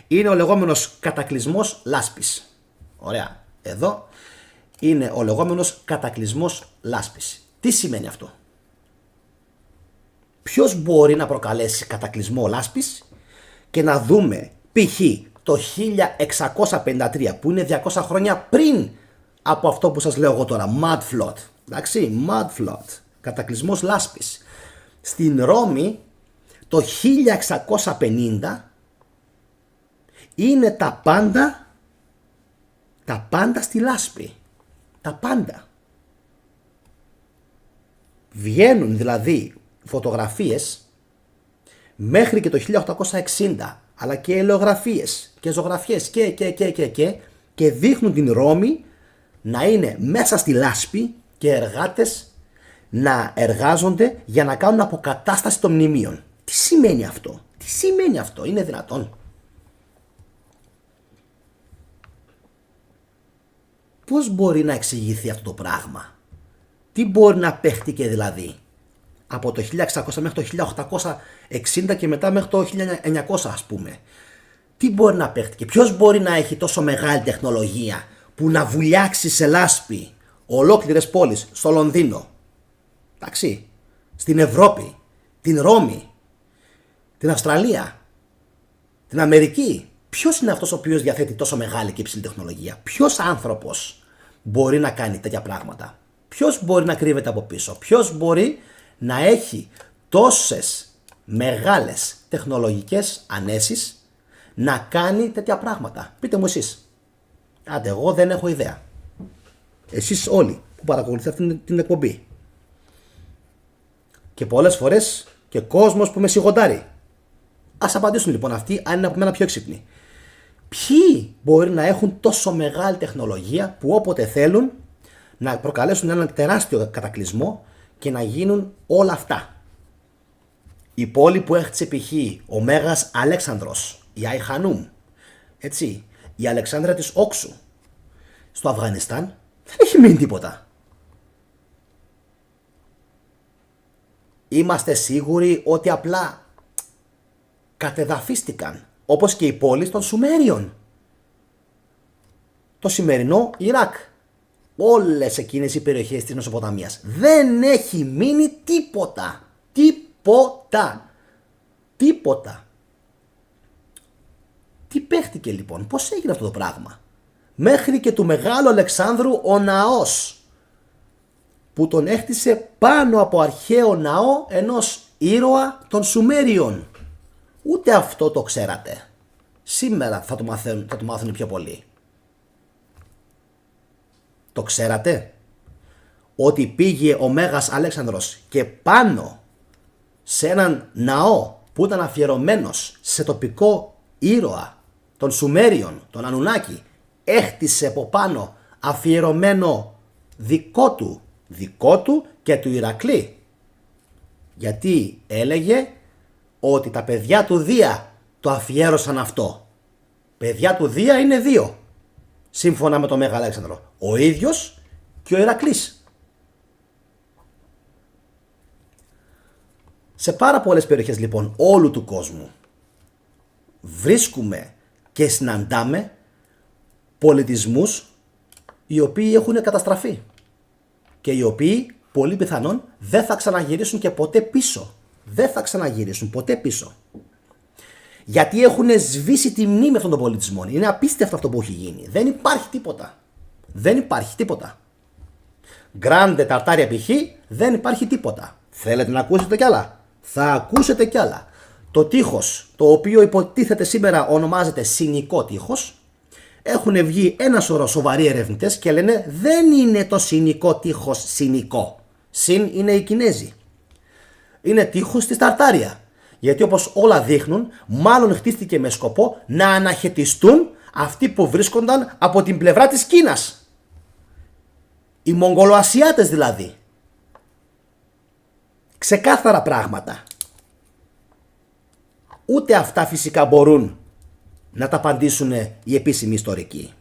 Είναι ο λεγόμενος κατακλυσμός λάσπης. Ωραία. Εδώ είναι ο λεγόμενος κατακλυσμός λάσπης. Τι σημαίνει αυτό? Ποιος μπορεί να προκαλέσει κατακλυσμό λάσπης? και να δούμε π.χ. το 1653 που είναι 200 χρόνια πριν από αυτό που σας λέω εγώ τώρα, Mud Flood, εντάξει, Mud Flood, κατακλυσμός λάσπης. Στην Ρώμη το 1650 είναι τα πάντα στη λάσπη, τα πάντα. Βγαίνουν δηλαδή φωτογραφίες μέχρι και το 1860, αλλά και ελαιογραφίες και ζωγραφιές και δείχνουν την Ρώμη να είναι μέσα στη λάσπη και εργάτες να εργάζονται για να κάνουν αποκατάσταση των μνημείων. Τι σημαίνει αυτό? Τι σημαίνει αυτό? Είναι δυνατόν? Πώς μπορεί να εξηγηθεί αυτό το πράγμα? Τι μπορεί να παίχτηκε δηλαδή από το 1600 μέχρι το 1860 και μετά μέχρι το 1900 ας πούμε? Τι μπορεί να παίχτηκε? Ποιος μπορεί να έχει τόσο μεγάλη τεχνολογία που να βουλιάξει σε λάσπη ολόκληρες πόλεις, στο Λονδίνο, εντάξει, στην Ευρώπη, την Ρώμη, την Αυστραλία, την Αμερική? Ποιος είναι αυτός ο οποίος διαθέτει τόσο μεγάλη και υψηλή τεχνολογία? Ποιος άνθρωπος μπορεί να κάνει τέτοια πράγματα? Ποιος μπορεί να κρύβεται από πίσω? Ποιος μπορεί να έχει τόσες μεγάλες τεχνολογικές ανέσεις να κάνει τέτοια πράγματα? Πείτε μου εσείς. Άντε, εγώ δεν έχω ιδέα. Εσείς όλοι που παρακολουθείτε αυτή την εκπομπή. Και πολλές φορές και κόσμος που με σιγοντάρει. Ας απαντήσουν λοιπόν αυτοί, αν είναι από μένα πιο έξυπνοι. Ποιοι μπορεί να έχουν τόσο μεγάλη τεχνολογία που όποτε θέλουν να προκαλέσουν έναν τεράστιο κατακλυσμό και να γίνουν όλα αυτά? Η πόλη που έχτισε π.χ. ο Μέγας Αλέξανδρος, η Αϊχανούμ, έτσι, η Αλεξάνδρεια της Όξου, στο Αφγανιστάν δεν έχει μείνει τίποτα. Είμαστε σίγουροι ότι απλά κατεδαφίστηκαν, όπως και οι πόλεις των Σουμέριων. Το σημερινό Ιράκ, όλες εκείνες οι περιοχές της Μεσοποταμίας, δεν έχει μείνει τίποτα. Τίποτα. Τι παίχτηκε λοιπόν? Πώς έγινε αυτό το πράγμα? Μέχρι και του Μεγάλου Αλεξάνδρου ο ναός, που τον έχτισε πάνω από αρχαίο ναό ενός ήρωα των Σουμέριων. Ούτε αυτό το ξέρατε. Σήμερα θα το μάθουν πιο πολύ. Το ξέρατε? Ότι πήγε ο Μέγας Αλέξανδρος και πάνω σε έναν ναό που ήταν αφιερωμένος σε τοπικό ήρωα των Σουμέριων, τον Ανουνάκη, έχτισε από πάνω αφιερωμένο δικό του και του Ηρακλή. Γιατί έλεγε ότι τα παιδιά του Δία το αφιέρωσαν αυτό. Παιδιά του Δία είναι δύο, σύμφωνα με τον Μέγα Αλέξανδρο. Ο ίδιος και ο Ηρακλής. Σε πάρα πολλές περιοχές λοιπόν όλου του κόσμου βρίσκουμε και συναντάμε πολιτισμούς οι οποίοι έχουν καταστραφεί και οι οποίοι πολύ πιθανόν δεν θα ξαναγυρίσουν και ποτέ πίσω. Δεν θα ξαναγυρίσουν ποτέ πίσω. Γιατί έχουν σβήσει τη μνήμη αυτών των πολιτισμών. Είναι απίστευτο αυτό που έχει γίνει. Δεν υπάρχει τίποτα. Γκράντε Ταρτάρια π.χ. δεν υπάρχει τίποτα. Θέλετε να ακούσετε κι άλλα? Θα ακούσετε κι άλλα. Το τείχος, το οποίο υποτίθεται σήμερα ονομάζεται Σινικό τείχος, έχουν βγει ένα σωρό σοβαροί ερευνητές και λένε δεν είναι το Σινικό τείχος Σινικό. Συν είναι οι Κινέζοι. Είναι τείχος της Ταρτάρια. Γιατί όπως όλα δείχνουν, μάλλον χτίστηκε με σκοπό να αναχαιτιστούν αυτοί που βρίσκονταν από την πλευρά της Κίνας. Οι Μογγολοασιάτες δηλαδή. Ξεκάθαρα πράγματα. Ούτε αυτά φυσικά μπορούν να τα απαντήσουν οι επίσημοι ιστορικοί.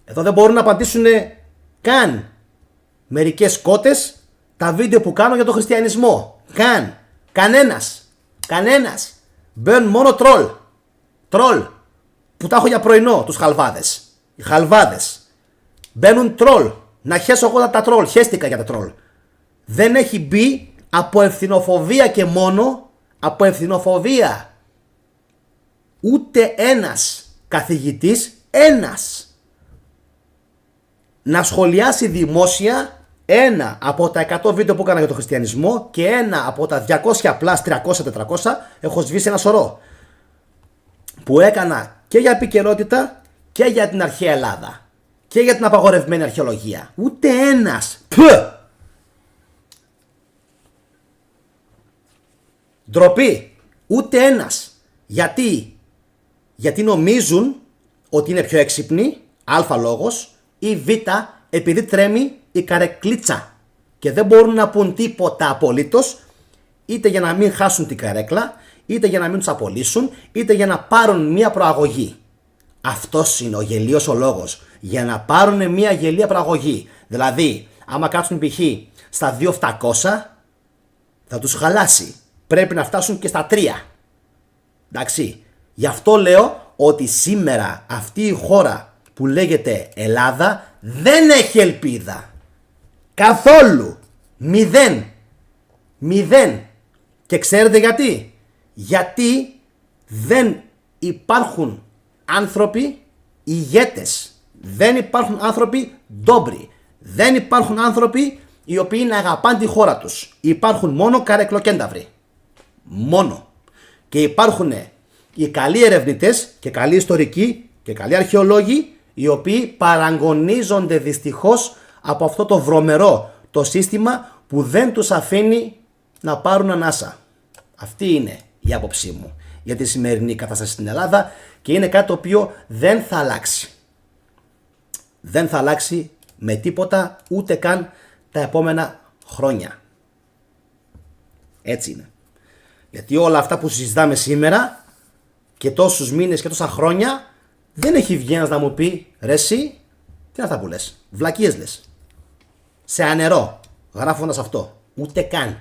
Εδώ δεν μπορούν να απαντήσουν καν μερικές κότες τα βίντεο που κάνω για τον χριστιανισμό. Κανένας. Μπαίνουν μόνο τρολ που τα έχω για πρωινό, τους χαλβάδες. Οι χαλβάδες μπαίνουν τρολ. Να χέσω εγώ τα τρολ. Χέστηκα για τα τρολ. Δεν έχει μπει από ευθυνοφοβία και μόνο. Από ευθυνοφοβία. ούτε ένας καθηγητής, ένας, να σχολιάσει δημόσια ένα από τα 100 βίντεο που έκανα για τον χριστιανισμό και ένα από τα 200 πλάς 300-400, έχω σβήσει ένα σωρό, που έκανα και για επικαιρότητα και για την αρχαία Ελλάδα και για την απαγορευμένη αρχαιολογία. Ούτε ένας. Ντροπή. Ούτε ένας. Γιατί νομίζουν ότι είναι πιο έξυπνοι, α λόγος, ή β επειδή τρέμει η καρεκλίτσα και δεν μπορούν να πούν τίποτα απολύτως, είτε για να μην χάσουν την καρέκλα, είτε για να μην τους απολύσουν, είτε για να πάρουν μια προαγωγή. Αυτός είναι ο γελίος ο λόγος. Για να πάρουν μια γελία προαγωγή. Δηλαδή, άμα κάτσουν π.χ. στα 2.700, θα τους χαλάσει. Πρέπει να φτάσουν και στα 3. Εντάξει. Γι' αυτό λέω ότι σήμερα αυτή η χώρα που λέγεται Ελλάδα δεν έχει ελπίδα. Καθόλου. Μηδέν. Και ξέρετε γιατί? Γιατί δεν υπάρχουν άνθρωποι ηγέτες. Δεν υπάρχουν άνθρωποι ντόμπροι. Δεν υπάρχουν άνθρωποι οι οποίοι να αγαπάνε τη χώρα τους. Υπάρχουν μόνο καρεκλοκένταυροι. Μόνο. Και υπάρχουν οι καλοί ερευνητές και καλοί ιστορικοί και καλοί αρχαιολόγοι, οι οποίοι παραγωνίζονται δυστυχώς από αυτό το βρωμερό το σύστημα που δεν τους αφήνει να πάρουν ανάσα. Αυτή είναι η άποψή μου για τη σημερινή κατάσταση στην Ελλάδα και είναι κάτι το οποίο δεν θα αλλάξει. Δεν θα αλλάξει με τίποτα, ούτε καν τα επόμενα χρόνια. Έτσι είναι. Γιατί όλα αυτά που συζητάμε σήμερα και τόσους μήνες και τόσα χρόνια, δεν έχει βγει ένας να μου πει ρε εσύ, τι είναι αυτά που λες? Βλακίες λες. Σε ανερώ γράφοντας αυτό. Ούτε καν.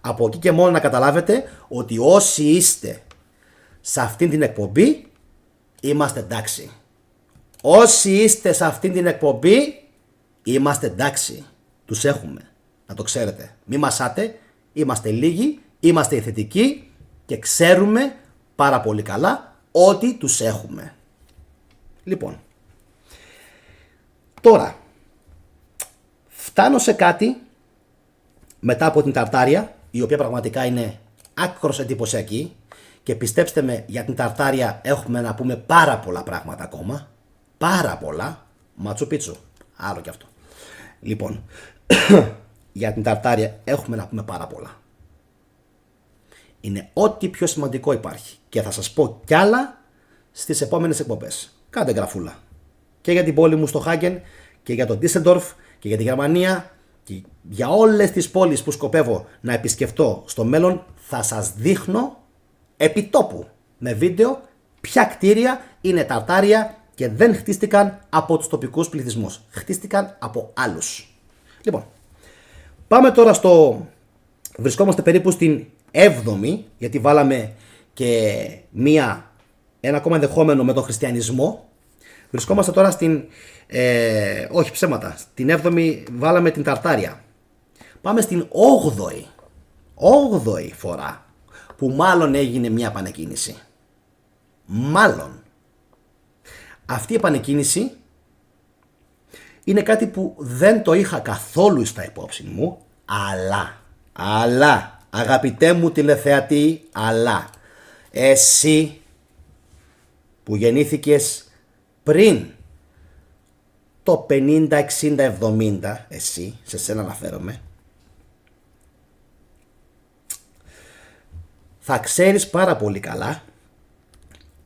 Από εκεί και μόνο να καταλάβετε ότι όσοι είστε σε αυτήν την εκπομπή είμαστε εντάξει. Όσοι είστε σε αυτήν την εκπομπή είμαστε εντάξει. Τους έχουμε. Να το ξέρετε. Μη μασάτε. Είμαστε λίγοι. Είμαστε θετικοί. Και ξέρουμε πάρα πολύ καλά ότι τους έχουμε. Λοιπόν. Τώρα. Φτάνω σε κάτι μετά από την Ταρτάρια, η οποία πραγματικά είναι άκρως εντυπωσιακή, και πιστέψτε με, για την Ταρτάρια έχουμε να πούμε πάρα πολλά πράγματα ακόμα. Πάρα πολλά. Ματσου πίτσου. Άλλο κι αυτό. Λοιπόν, για την Ταρτάρια έχουμε να πούμε πάρα πολλά. Είναι ό,τι πιο σημαντικό υπάρχει. Και θα σας πω κι άλλα στις επόμενες εκπομπές. Κάντε γραφούλα. Και για την πόλη μου στο Χάγκεν, και για τον Ντίσσελντορφ, και για τη Γερμανία, και για όλες τις πόλεις που σκοπεύω να επισκεφτώ στο μέλλον, θα σας δείχνω επιτόπου με βίντεο ποια κτίρια είναι Ταρτάρια και δεν χτίστηκαν από τους τοπικούς πληθυσμούς. Χτίστηκαν από άλλους. Λοιπόν, πάμε τώρα στο... Βρισκόμαστε περίπου στην 7η, γιατί βάλαμε και ένα ακόμα ενδεχόμενο με τον χριστιανισμό. Βρισκόμαστε τώρα στην... όχι ψέματα. Στην 7η βάλαμε την Ταρτάρια. Πάμε στην 8η. 8η φορά που μάλλον έγινε μια επανεκκίνηση. Μάλλον. Αυτή η επανεκκίνηση είναι κάτι που δεν το είχα καθόλου στα υπόψη μου, αλλά, αγαπητέ μου τηλεθεατή, αλλά εσύ που γεννήθηκες πριν το 50, 60, 70, εσύ, σε σένα αναφέρομαι, θα ξέρεις πάρα πολύ καλά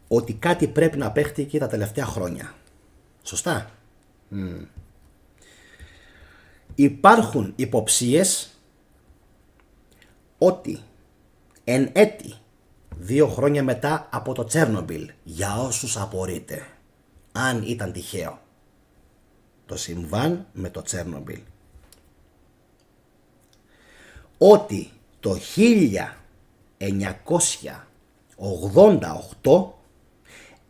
ότι κάτι πρέπει να παίχτηκε τα τελευταία χρόνια. Σωστά? Υπάρχουν υποψίες ότι εν έτη 2 χρόνια μετά από το Τσέρνομπιλ, για όσους απορείτε, αν ήταν τυχαίο το συμβάν με το Τσέρνομπιλ, ότι το 1988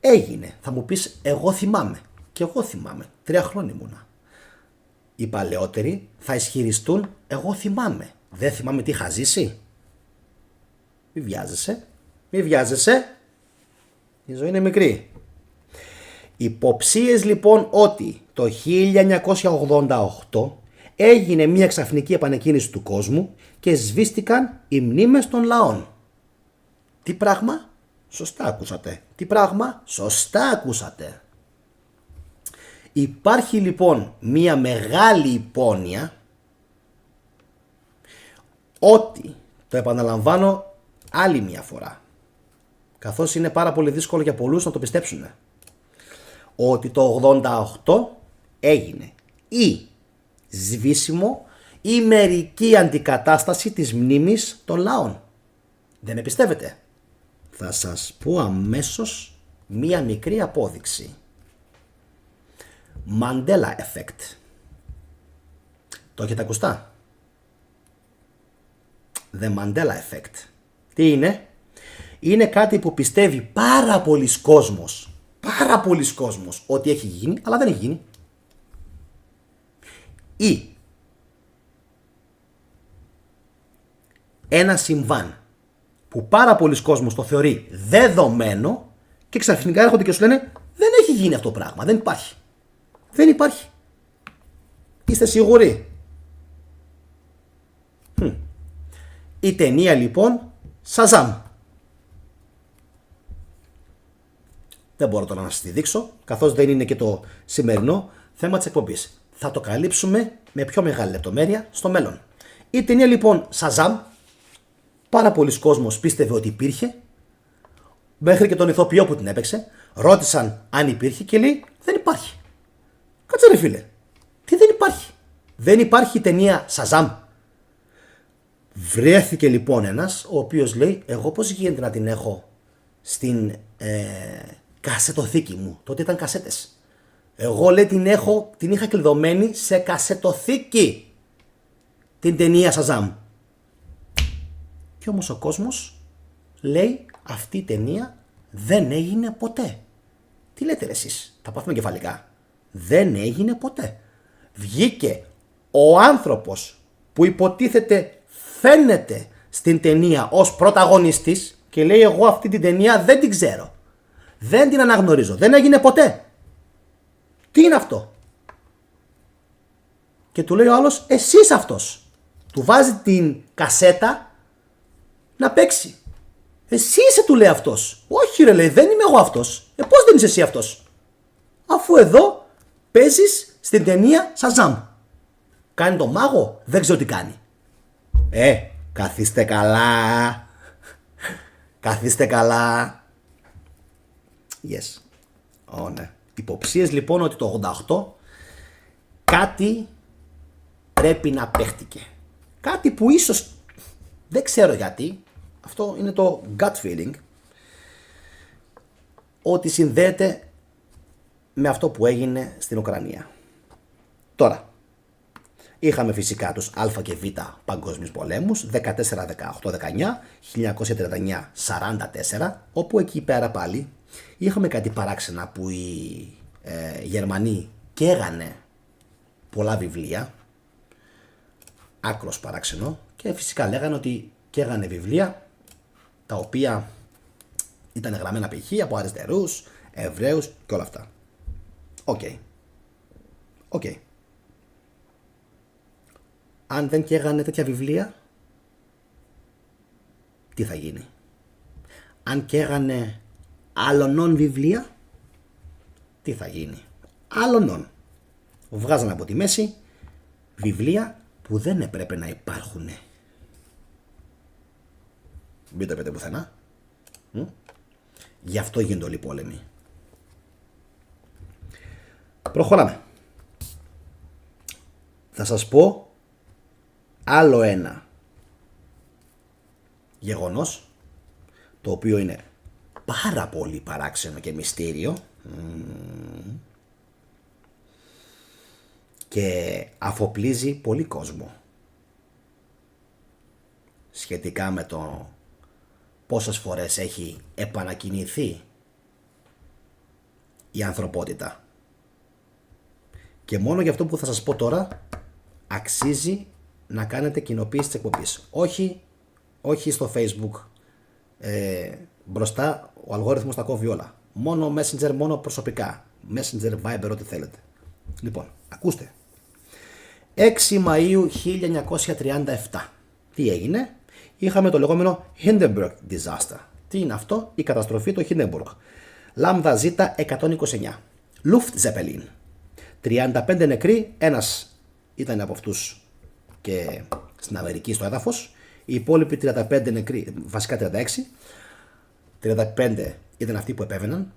έγινε. Θα μου πεις, εγώ θυμάμαι. Και εγώ θυμάμαι. 3 χρόνια ήμουνα. Οι παλαιότεροι θα ισχυριστούν, εγώ θυμάμαι. Δεν θυμάμαι τι είχα ζήσει. Μη βιάζεσαι. Η ζωή είναι μικρή. Υποψίες λοιπόν ότι το 1988 έγινε μια ξαφνική επανεκκίνηση του κόσμου και σβήστηκαν οι μνήμες των λαών. Τι πράγμα? Σωστά ακούσατε. Τι πράγμα? Σωστά ακούσατε. Υπάρχει λοιπόν μια μεγάλη υπόνοια ότι, το επαναλαμβάνω άλλη μια φορά, καθώς είναι πάρα πολύ δύσκολο για πολλούς να το πιστέψουν, ότι το 88 έγινε ή σβήσιμο ή μερική αντικατάσταση της μνήμης των λαών. Δεν με πιστεύετε? Θα σας πω αμέσως μία μικρή απόδειξη. Mandela Effect. Το έχετε ακουστά? The Mandela Effect. Τι είναι? Είναι κάτι που πιστεύει πάρα πολλοί κόσμος ότι έχει γίνει, αλλά δεν έχει γίνει. Ή ένα συμβάν που πάρα πολλοί κόσμος το θεωρεί δεδομένο και ξαφνικά έρχονται και σου λένε δεν έχει γίνει αυτό το πράγμα, δεν υπάρχει. Δεν υπάρχει. Είστε σίγουροι? Η ταινία λοιπόν Shazam. Δεν μπορώ τώρα να σας τη δείξω, καθώς δεν είναι και το σημερινό θέμα της εκπομπής. Θα το καλύψουμε με πιο μεγάλη λεπτομέρεια στο μέλλον. Η ταινία λοιπόν Shazam, πάρα πολλοί κόσμος πίστευε ότι υπήρχε, μέχρι και τον ηθοποιό που την έπαιξε, ρώτησαν αν υπήρχε και λέει δεν υπάρχει. Κάτσε ρε φίλε, τι δεν υπάρχει? Δεν υπάρχει η ταινία Shazam? Βρέθηκε λοιπόν ένας ο οποίος λέει εγώ πώς γίνεται να την έχω στην κασετοθήκη μου? Τότε ήταν κασέτες. Εγώ λέει την είχα κλειδωμένη σε κασετοθήκη την ταινία Shazam. Και όμως ο κόσμος λέει αυτή η ταινία δεν έγινε ποτέ. Τι λέτε ρε εσείς? Θα πάθουμε κεφαλικά. Δεν έγινε ποτέ. Βγήκε ο άνθρωπος που υποτίθεται φαίνεται στην ταινία ως πρωταγωνιστής και λέει εγώ αυτή την ταινία δεν την ξέρω. Δεν την αναγνωρίζω. Δεν έγινε ποτέ. Τι είναι αυτό? Και του λέει ο άλλος εσύ είσαι αυτός. Του βάζει την κασέτα να παίξει. Εσύ είσαι, του λέει αυτός. Όχι ρε λέει, δεν είμαι εγώ αυτός. Πώς δεν είσαι εσύ αυτός? Αφού εδώ παίζεις στην ταινία Shazam. Κάνει το μάγο? Δεν ξέρω τι κάνει. Καθίστε καλά. Καθίστε καλά. Yes. Ναι. Υποψίες λοιπόν ότι το 88 κάτι πρέπει να παίχτηκε. Κάτι που ίσως δεν ξέρω γιατί. Αυτό είναι το gut feeling. Ότι συνδέεται με αυτό που έγινε στην Ουκρανία. Τώρα, είχαμε φυσικά τους Α και Β παγκόσμιους πολέμους, 14, 18, 19, 1939, 44, όπου εκεί πέρα πάλι είχαμε κάτι παράξενα που οι Γερμανοί καίγανε πολλά βιβλία, άκρος παράξενο, και φυσικά λέγανε ότι καίγανε βιβλία τα οποία ήταν γραμμένα π.χ. από αριστερούς, Εβραίους και όλα αυτά. Οκ. Αν δεν καίγανε τέτοια βιβλία, τι θα γίνει? Αν καίγανε άλλων βιβλία, τι θα γίνει? Άλλων. Βγάζανε από τη μέση βιβλία που δεν έπρεπε να υπάρχουν. Μην το πείτε πουθενά. Γι' αυτό γίνονται όλοι οι πόλεμοι. Προχωράμε. Θα σας πω άλλο ένα γεγονός, το οποίο είναι πάρα πολύ παράξενο και μυστήριο και αφοπλίζει πολύ κόσμο σχετικά με το πόσες φορές έχει επανακινηθεί η ανθρωπότητα. Και μόνο για αυτό που θα σας πω τώρα αξίζει να κάνετε κοινοποίηση της εκπομπής. Όχι στο Facebook Μπροστά ο αλγόριθμος τα κόβει όλα. Μόνο Messenger, μόνο προσωπικά. Messenger, Viber, ό,τι θέλετε. Λοιπόν, ακούστε. 6 Μαΐου 1937. Τι έγινε? Είχαμε το λεγόμενο Hindenburg Disaster. Τι είναι αυτό? Η καταστροφή του Hindenburg. Λάμδα Ζ 129. Luftzeppelin. 35 νεκροί, ένας ήταν από αυτούς και στην Αμερική στο έδαφος. Οι υπόλοιποι 35 νεκροί, βασικά 36. 35 ήταν αυτοί που επέβαιναν.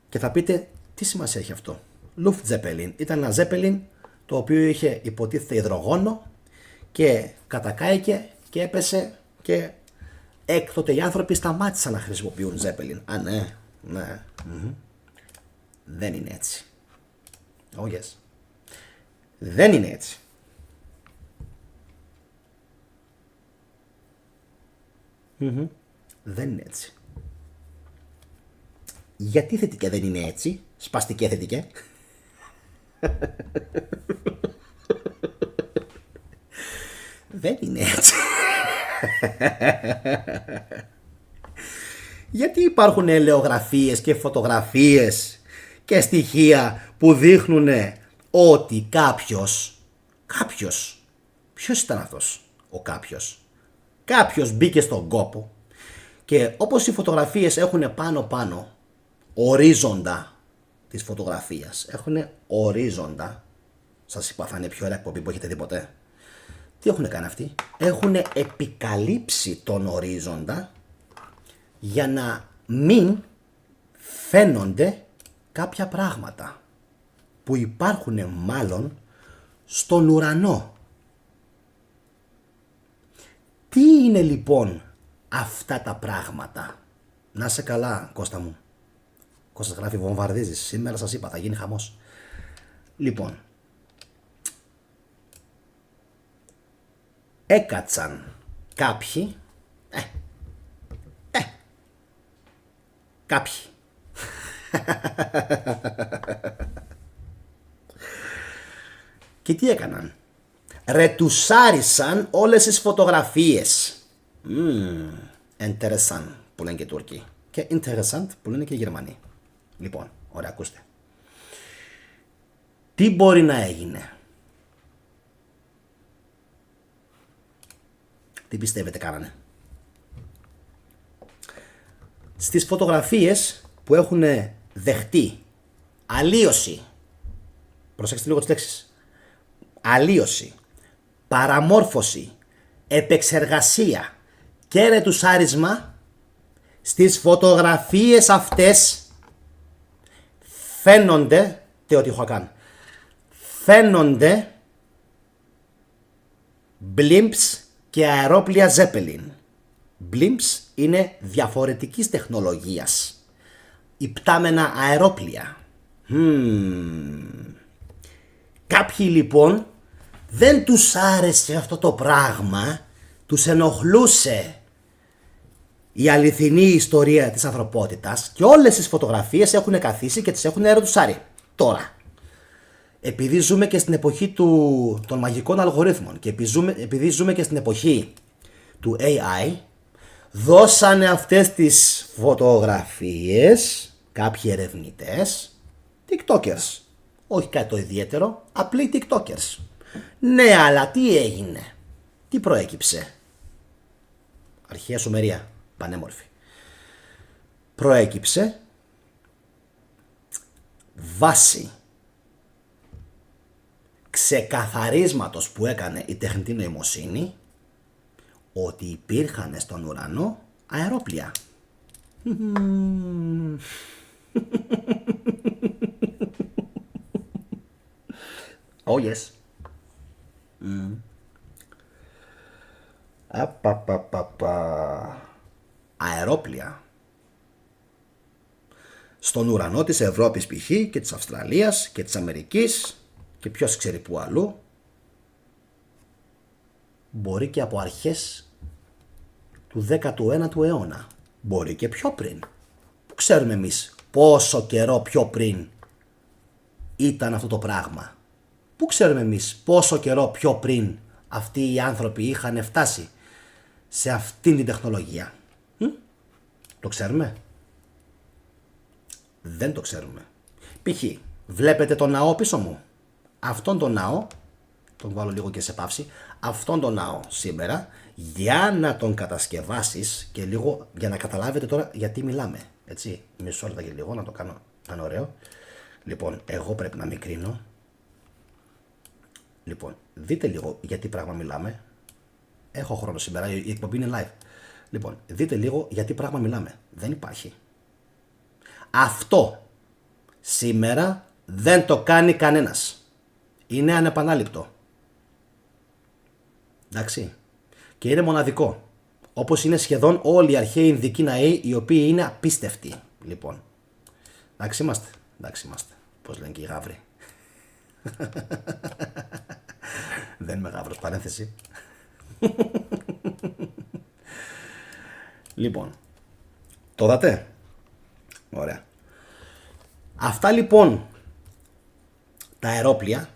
Και θα πείτε, τι σημασία έχει αυτό? Luftzeppelin. Ήταν ένα Zeppelin το οποίο είχε υποτίθεται υδρογόνο και κατακάηκε και έπεσε και έκτοτε οι άνθρωποι σταμάτησαν να χρησιμοποιούν Zeppelin. Α, ναι, ναι. Δεν είναι έτσι. Oh yes. Δεν είναι έτσι. Δεν είναι έτσι. Γιατί θετικέ δεν είναι έτσι? Σπαστικέ θετικέ. Δεν είναι έτσι. Γιατί υπάρχουν ελαιογραφίες και φωτογραφίες και στοιχεία που δείχνουν ότι κάποιος, ποιος ήταν αυτός ο κάποιος μπήκε στον κόπο και όπως οι φωτογραφίες έχουν πάνω ορίζοντα της φωτογραφίας, έχουν ορίζοντα, σας είπα θα είναι πιο ωραία εκπομπή που έχετε δει ποτέ. Τι έχουν κάνει αυτοί? Έχουν επικαλύψει τον ορίζοντα για να μην φαίνονται κάποια πράγματα που υπάρχουν μάλλον στον ουρανό. Τι είναι λοιπόν αυτά τα πράγματα? Να είσαι καλά, Κώστα μου. Κώστας γράφει βομβαρδίζεις. Σήμερα σας είπα θα γίνει χαμός. Λοιπόν, έκατσαν κάποιοι κάποιοι και τι έκαναν? Ρετουσάρισαν όλες τις φωτογραφίες. Interessant που λένε και οι Τούρκοι και interessant που λένε και οι Γερμανοί. Λοιπόν, ωραία, ακούστε. Τι μπορεί να έγινε? Τι πιστεύετε κάνανε? Στις φωτογραφίες που έχουν δεχτεί αλλίωση, προσέξτε λίγο τις λέξεις, αλλίωση, παραμόρφωση, επεξεργασία και ρετουσάρισμα, στις φωτογραφίες αυτές φαίνονται, φαίνονται blimps και αερόπλια Zeppelin. Blimps είναι διαφορετικής τεχνολογίας. Υπτάμενα αερόπλια. Κάποιοι λοιπόν δεν τους άρεσε αυτό το πράγμα, τους ενοχλούσε η αληθινή ιστορία της ανθρωπότητας και όλες τις φωτογραφίες έχουν καθίσει και τις έχουν ερωτουσάρει. Τώρα, επειδή ζούμε και στην εποχή των μαγικών αλγορίθμων και επειδή ζούμε και στην εποχή του AI, δώσανε αυτές τις φωτογραφίες κάποιοι ερευνητές, TikTokers. Όχι κάτι το ιδιαίτερο, απλοί TikTokers. Ναι, αλλά τι έγινε? Τι προέκυψε? Αρχαία Σουμερία, πανέμορφη. Προέκυψε βάση ξεκαθαρίσματος που έκανε η τεχνητή νοημοσύνη ότι υπήρχαν στον ουρανό αερόπλια. Oh yes. Αερόπλια. Στον ουρανό της Ευρώπης π.χ. και της Αυστραλίας και της Αμερικής και ποιος ξέρει που αλλού. Μπορεί και από αρχές του 19ου αιώνα. Μπορεί και πιο πριν. Που ξέρουμε εμείς πόσο καιρό πιο πριν ήταν αυτό το πράγμα? Πού ξέρουμε εμείς πόσο καιρό πιο πριν αυτοί οι άνθρωποι είχαν φτάσει σε αυτήν την τεχνολογία? Το ξέρουμε? Δεν το ξέρουμε. Π.χ. βλέπετε τον ναό πίσω μου. Αυτόν τον ναό, τον βάλω λίγο και σε παύση, αυτόν τον ναό σήμερα, για να τον κατασκευάσεις και λίγο, για να καταλάβετε τώρα γιατί μιλάμε. Έτσι, μισό λεπτό και λίγο, να το κάνω να είναι ωραίο. Λοιπόν, εγώ πρέπει να μικρύνω. Λοιπόν, δείτε λίγο γιατί πράγμα μιλάμε. Έχω χρόνο σήμερα, η εκπομπή είναι live. Λοιπόν, δείτε λίγο γιατί πράγμα μιλάμε. Δεν υπάρχει. Αυτό σήμερα δεν το κάνει κανένας. Είναι ανεπανάληπτο. Εντάξει. Και είναι μοναδικό. Όπως είναι σχεδόν όλοι οι αρχαίοι Ινδικοί ναοί, οι οποίοι είναι απίστευτοι. Λοιπόν. Εντάξει είμαστε. Εντάξει είμαστε. Πώς λένε και οι γάβροι. Δεν είμαι γάβρος, παρένθεση. Λοιπόν. Το δατε? Ωραία. Αυτά λοιπόν τα αερόπλια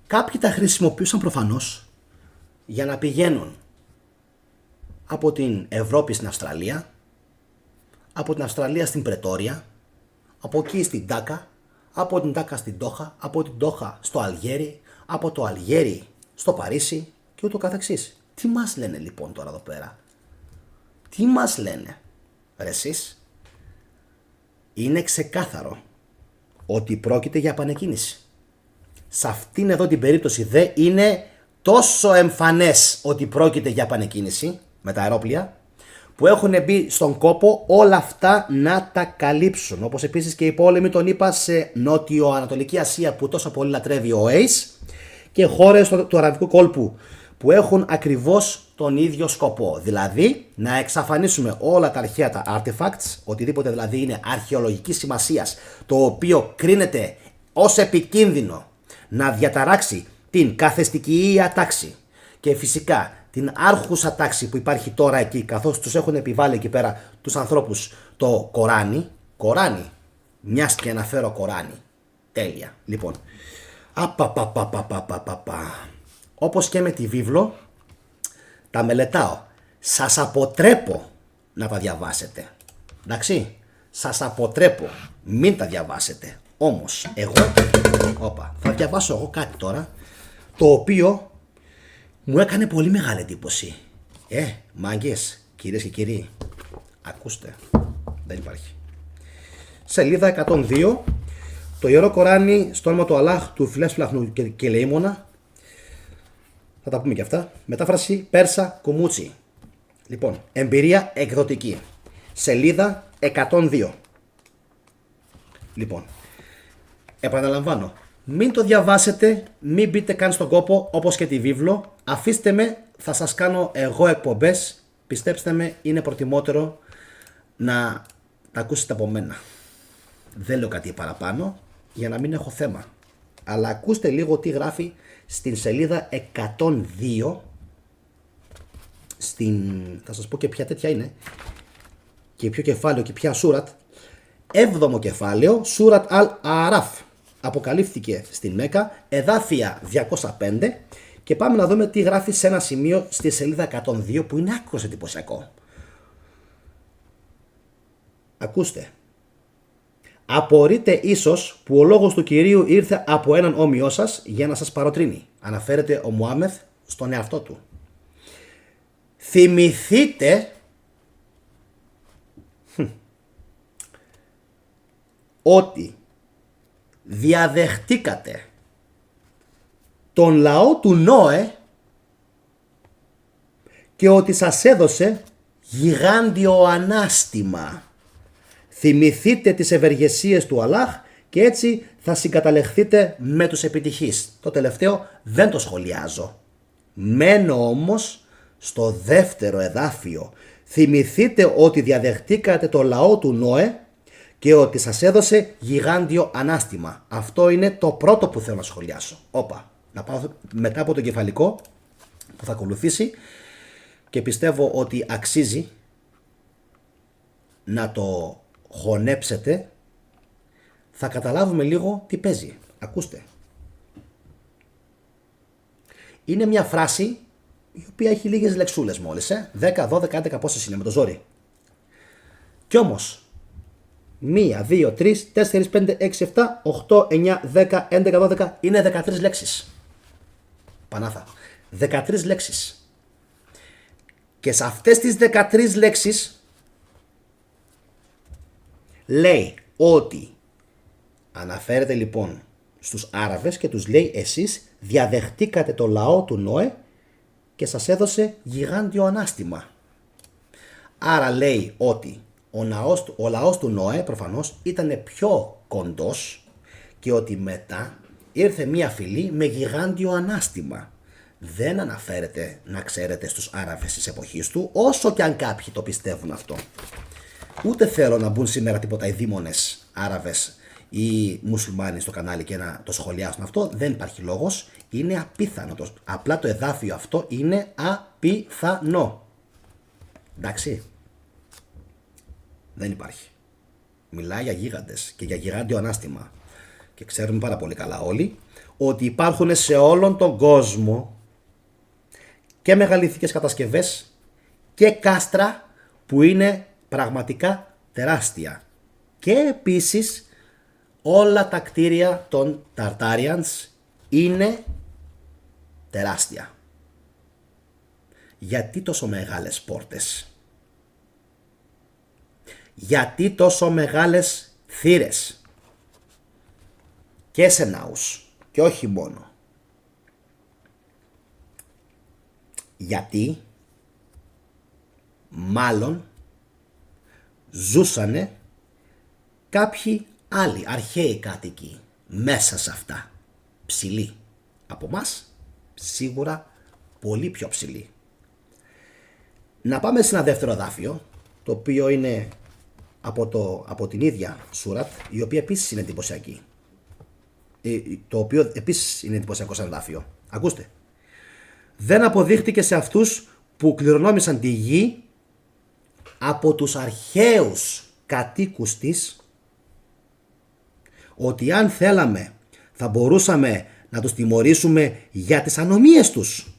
κάποιοι τα χρησιμοποιούσαν προφανώς για να πηγαίνουν από την Ευρώπη στην Αυστραλία, από την Αυστραλία στην Πρετόρια, από εκεί στην Τάκα, από την Τάκα στην Τόχα, από την Τόχα στο Αλγέρι, από το Αλγέρι στο Παρίσι και ούτω καθεξής. Τι μας λένε λοιπόν τώρα εδώ πέρα? Τι μας λένε ρε εσείς? Είναι ξεκάθαρο ότι πρόκειται για επανεκκίνηση. Σε αυτήν εδώ την περίπτωση δε είναι τόσο εμφανές ότι πρόκειται για επανεκκίνηση με τα αερόπλια, που έχουν μπει στον κόπο όλα αυτά να τα καλύψουν. Όπως επίσης και οι πόλεμοι τον είπα σε Νότιο-Ανατολική Ασία που τόσο πολύ λατρεύει ο Ace, και χώρες του Αραβικού κόλπου που έχουν ακριβώς τον ίδιο σκοπό. Δηλαδή να εξαφανίσουμε όλα τα αρχαία τα artifacts, οτιδήποτε δηλαδή είναι αρχαιολογικής σημασίας, το οποίο κρίνεται ως επικίνδυνο να διαταράξει την καθεστική τάξη και φυσικά την άρχουσα τάξη που υπάρχει τώρα εκεί, καθώς τους έχουν επιβάλει εκεί πέρα τους ανθρώπους το Κοράνι, μιας και αναφέρω Κοράνι. Τέλεια. Λοιπόν, όπως και με τη βίβλο, τα μελετάω. Σας αποτρέπω να τα διαβάσετε. Εντάξει, σας αποτρέπω, μην τα διαβάσετε. Όμως, εγώ, θα διαβάσω εγώ κάτι τώρα, το οποίο μου έκανε πολύ μεγάλη εντύπωση. Μάγκες, κυρίες και κύριοι, ακούστε, δεν υπάρχει. Σελίδα 102, το Ιερό Κοράνι στο όνομα του Αλλάχ, του Φιλέσπλαχνου και Λεήμονα. Θα τα πούμε και αυτά. Μετάφραση Πέρσα Κουμούτσι. Λοιπόν, εμπειρία εκδοτική. Σελίδα 102. Λοιπόν, επαναλαμβάνω, μην το διαβάσετε, μην μπείτε καν στον κόπο, όπως και τη βίβλο. Αφήστε με, θα σας κάνω εγώ εκπομπές. Πιστέψτε με, είναι προτιμότερο να τα ακούσετε από μένα. Δεν λέω κάτι παραπάνω για να μην έχω θέμα. Αλλά ακούστε λίγο τι γράφει στην σελίδα 102. Θα σας πω και ποια τέτοια είναι. Και ποιο κεφάλαιο και ποια σούρατ. 7ο κεφάλαιο, Σούρατ Αλ-Αράφ. Αποκαλύφθηκε στην Μέκα, εδάφια 205. Και πάμε να δούμε τι γράφει σε ένα σημείο στη σελίδα 102 που είναι άκρως εντυπωσιακό. Ακούστε. Απορείτε ίσως που ο λόγος του Κυρίου ήρθε από έναν όμοιό σας για να σας παροτρύνει. Αναφέρεται ο Μουάμεθ στον εαυτό του. Θυμηθείτε ότι διαδεχτήκατε τον λαό του Νόε και ότι σας έδωσε γιγάντιο ανάστημα. Θυμηθείτε τις ευεργεσίες του Αλλάχ και έτσι θα συγκαταλεχθείτε με τους επιτυχείς. Το τελευταίο δεν το σχολιάζω. Μένω όμως στο δεύτερο εδάφιο. Θυμηθείτε ότι διαδεχτήκατε το λαό του Νόε και ότι σας έδωσε γιγάντιο ανάστημα. Αυτό είναι το πρώτο που θέλω να σχολιάσω. Να πάω μετά από το κεφαλικό που θα ακολουθήσει και πιστεύω ότι αξίζει να το χωνέψετε. Θα καταλάβουμε λίγο τι παίζει. Ακούστε. Είναι μια φράση η οποία έχει λίγες λεξούλες μόλις. 10, 12, 11 πόσες είναι με το ζόρι. Και Κι όμως 1, 2, 3, 4, 5, 6, 7, 8, 9, 10, 11, 12 είναι 13 λέξεις. Πανάθα. 13 λέξεις. Και σε αυτές τις 13 λέξεις λέει ότι αναφέρεται λοιπόν στους Άραβες και τους λέει εσείς διαδεχτήκατε το λαό του Νόε και σας έδωσε γιγάντιο ανάστημα. Άρα λέει ότι ο λαός του Νόε προφανώς ήταν πιο κοντός και ότι μετά ήρθε μία φυλή με γιγάντιο ανάστημα. Δεν αναφέρεται, να ξέρετε, στους Άραβες της εποχής του, όσο και αν κάποιοι το πιστεύουν αυτό. Ούτε θέλω να μπουν σήμερα τίποτα οι δήμονες Άραβες ή μουσουλμάνοι στο κανάλι και να το σχολιάσουν αυτό. Δεν υπάρχει λόγος. Είναι απίθανο. Απλά το εδάφιο αυτό είναι απίθανο. Εντάξει. Δεν υπάρχει. Μιλάει για γίγαντες και για γιγάντιο ανάστημα. Και ξέρουμε πάρα πολύ καλά όλοι ότι υπάρχουν σε όλον τον κόσμο και μεγαλυθικές κατασκευές και κάστρα που είναι πραγματικά τεράστια. Και επίσης όλα τα κτίρια των Tartarians είναι τεράστια. Γιατί τόσο μεγάλες πόρτες? Γιατί τόσο μεγάλες θύρες? Και σε ναούς και όχι μόνο. Γιατί μάλλον ζούσανε κάποιοι άλλοι αρχαίοι κάτοικοι μέσα σε αυτά. Ψηλοί. Από μας σίγουρα πολύ πιο ψηλοί. Να πάμε σε ένα δεύτερο εδάφιο, το οποίο είναι από την ίδια Σούρατ, η οποία επίσης είναι εντυπωσιακή. Το οποίο επίσης είναι εντυπωσιακό σαν εδάφιο. Ακούστε. Δεν αποδείχτηκε σε αυτούς που κληρονόμησαν τη γη από τους αρχαίους κατοίκους της ότι αν θέλαμε θα μπορούσαμε να τους τιμωρήσουμε για τις ανομίες τους.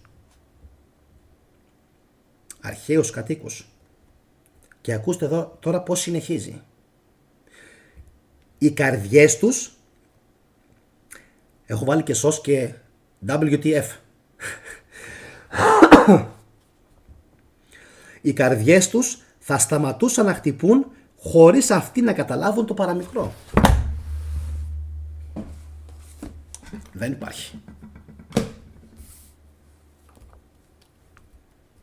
Αρχαίους κατοίκους. Και ακούστε εδώ τώρα πώς συνεχίζει. Οι καρδιές τους, έχω βάλει και σως και WTF. Οι καρδιές τους θα σταματούσαν να χτυπούν χωρίς αυτοί να καταλάβουν το παραμικρό. Δεν υπάρχει.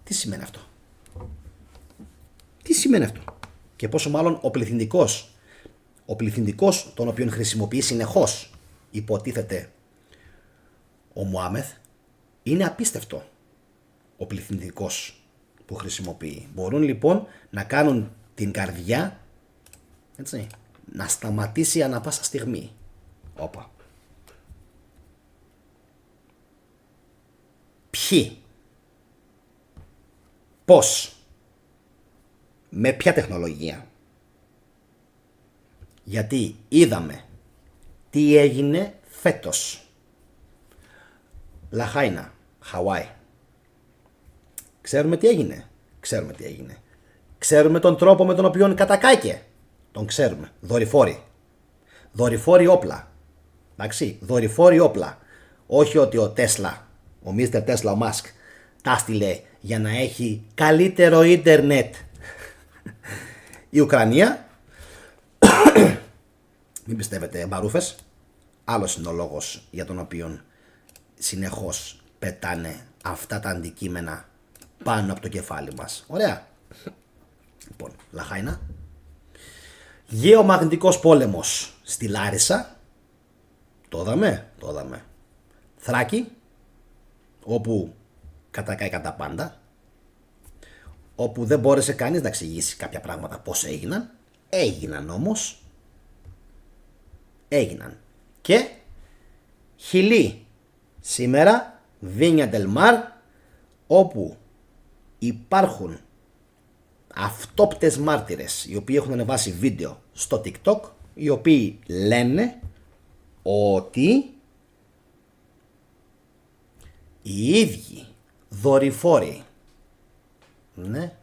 Τι σημαίνει αυτό? Τι σημαίνει αυτό? Και πόσο μάλλον ο πληθυντικός τον οποίον χρησιμοποιεί συνεχώς υποτίθεται ο Μωάμεθ, είναι απίστευτο ο πληθυντικός που χρησιμοποιεί. Μπορούν λοιπόν να κάνουν την καρδιά, έτσι, να σταματήσει ανά πάσα στιγμή. Όπα. Ποιοι? Πώς? Με ποια τεχνολογία? Γιατί είδαμε τι έγινε φέτος. Λαχάινα, Χαουάι. Ξέρουμε τι έγινε. Ξέρουμε τι έγινε. Ξέρουμε τον τρόπο με τον οποίο κατακάκε. Τον ξέρουμε. Δορυφόροι. Δορυφόροι όπλα. Εντάξει. Δορυφόροι όπλα. Όχι ότι ο Τέσλα, ο Mr. Τέσλα, ο Μάσκ, τα στείλε για να έχει καλύτερο ίντερνετ η Ουκρανία. Μην πιστεύετε μπαρούφες. Άλλος είναι ο λόγος για τον οποίο συνεχώς πετάνε αυτά τα αντικείμενα πάνω από το κεφάλι μας. Ωραία. Λοιπόν, Λαχάινα. Γεωμαγνητικός πόλεμος στη Λάρισα. Το είδαμε. Θράκη, όπου κατακάει κατά πάντα. Όπου δεν μπόρεσε κανείς να εξηγήσει κάποια πράγματα πώς έγιναν. Έγιναν όμως. Έγιναν. Και Χιλή σήμερα, Βίνια Ντελμάρ, όπου υπάρχουν αυτόπτες μάρτυρες οι οποίοι έχουν ανεβάσει βίντεο στο TikTok, οι οποίοι λένε ότι οι ίδιοι δορυφόροι, ναι,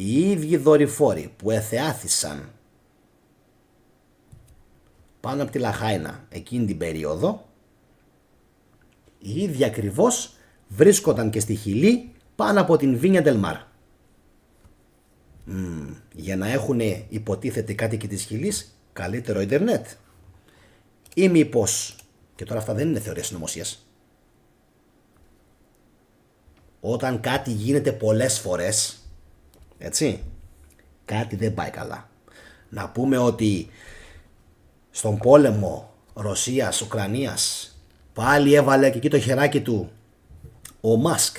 οι ίδιοι δορυφόροι που εθεάθησαν πάνω από τη Λαχάινα εκείνη την περίοδο, οι ίδιοι ακριβώς βρίσκονταν και στη Χιλή πάνω από την Βίνια Ντελ-Μάρ. Για να έχουν υποτίθεται κάτοικοι της Χιλής καλύτερο ίντερνετ. Ή μήπως, και τώρα αυτά δεν είναι θεωρίες συνωμοσίας, όταν κάτι γίνεται πολλές φορές, έτσι, κάτι δεν πάει καλά. Να πούμε ότι στον πόλεμο Ρωσίας-Ουκρανίας πάλι έβαλε και εκεί το χεράκι του ο Μάσκ,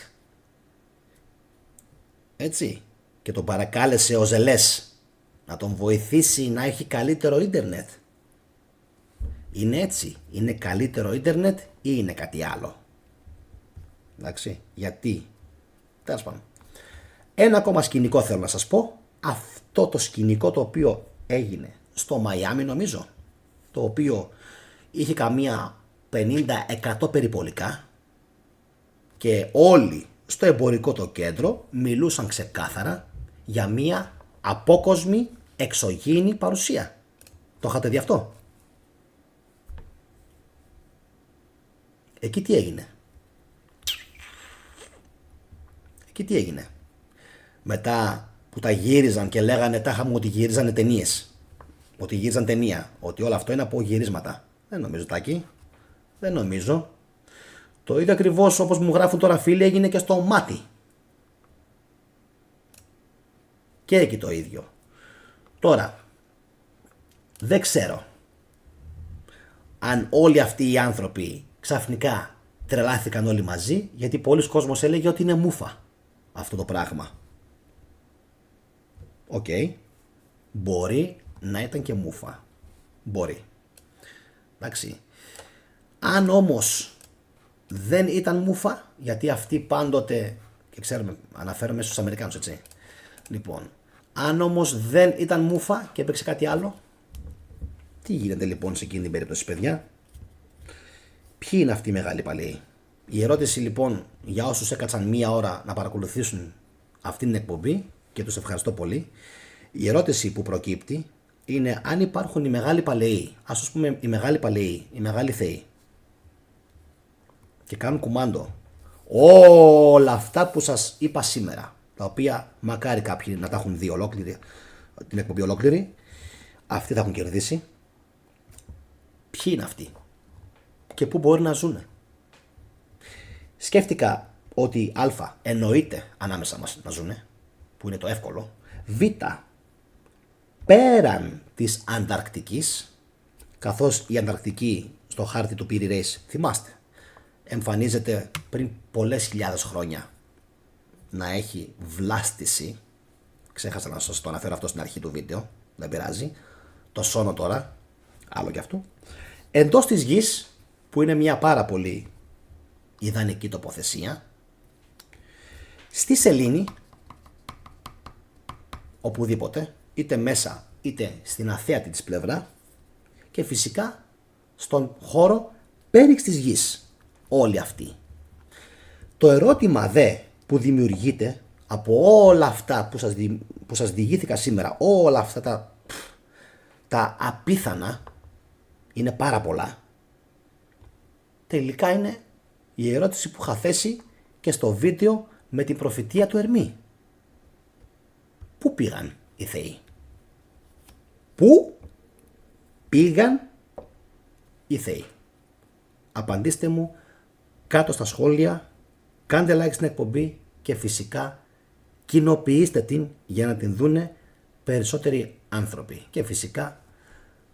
έτσι, και τον παρακάλεσε ο Ζελές να τον βοηθήσει να έχει καλύτερο ίντερνετ. Είναι έτσι, είναι καλύτερο ίντερνετ ή είναι κάτι άλλο? Εντάξει, γιατί? Τέλος πάντων. Ένα ακόμα σκηνικό θέλω να σας πω. Αυτό το σκηνικό το οποίο έγινε στο Μαϊάμι, νομίζω, το οποίο είχε καμία 50-100 περιπολικά και όλοι στο εμπορικό το κέντρο μιλούσαν ξεκάθαρα για μία απόκοσμη εξωγήινη παρουσία. Το είχατε δει αυτό? Εκεί τι έγινε? Εκεί τι έγινε? Μετά που τα γύριζαν και λέγανε τάχα μου ότι γύριζαν ταινίες, ότι γύριζαν ταινία, ότι όλο αυτό είναι από γυρίσματα. Δεν νομίζω, Τάκη. Δεν νομίζω. Το ίδιο ακριβώς όπως μου γράφουν τώρα φίλοι έγινε και στο Μάτι. Και εκεί το ίδιο. Τώρα, δεν ξέρω αν όλοι αυτοί οι άνθρωποι ξαφνικά τρελάθηκαν όλοι μαζί, γιατί πολλοί κόσμος έλεγε ότι είναι μούφα αυτό το πράγμα. Οκ. Μπορεί να ήταν και μούφα. Μπορεί. Εντάξει. Αν όμως δεν ήταν μούφα, γιατί αυτοί πάντοτε, και ξέρουμε, αναφέρομαι στους Αμερικάνους, έτσι. Λοιπόν, αν όμως δεν ήταν μούφα και έπαιξε κάτι άλλο, τι γίνεται λοιπόν σε εκείνη την περίπτωση, παιδιά? Ποιοι είναι αυτοί οι μεγάλοι παλαιοί? Η ερώτηση λοιπόν για όσους έκατσαν μία ώρα να παρακολουθήσουν αυτήν την εκπομπή, και τους ευχαριστώ πολύ, η ερώτηση που προκύπτει είναι αν υπάρχουν οι μεγάλοι παλαιοί, ας πούμε οι μεγάλοι παλαιοί, οι μεγάλοι θεοί, και κάνουν κουμάντο όλα αυτά που σας είπα σήμερα, τα οποία μακάρι κάποιοι να τα έχουν δει ολόκληρη, την εκπομπή ολόκληρη, αυτοί θα έχουν κερδίσει. Ποιοι είναι αυτοί και πού μπορεί να ζουν? Σκέφτηκα ότι α, εννοείται ανάμεσα μας να ζουν, που είναι το εύκολο. Β, πέραν της Ανταρκτικής, καθώς η Ανταρκτική στο χάρτη του Piri Reis, θυμάστε, εμφανίζεται πριν πολλές χιλιάδες χρόνια να έχει βλάστηση. Ξέχασα να σας το αναφέρω αυτό στην αρχή του βίντεο, δεν πειράζει, το σώνω τώρα, άλλο κι αυτού. Εντός της γης, που είναι μια πάρα πολύ ιδανική τοποθεσία, στη σελήνη, οπουδήποτε, είτε μέσα είτε στην αθέατη της πλευρά, και φυσικά στον χώρο πέριξ της γης, όλοι αυτοί. Το ερώτημα δε που δημιουργείται από όλα αυτά που σας διηγήθηκα σήμερα, όλα αυτά τα απίθανα, είναι πάρα πολλά, τελικά είναι η ερώτηση που είχα θέσει και στο βίντεο με την προφητεία του Ερμή. Πού πήγαν οι θεοί? Πού πήγαν οι θεοί? Απαντήστε μου κάτω στα σχόλια, κάντε like στην εκπομπή και φυσικά κοινοποιήστε την για να την δούνε περισσότεροι άνθρωποι. Και φυσικά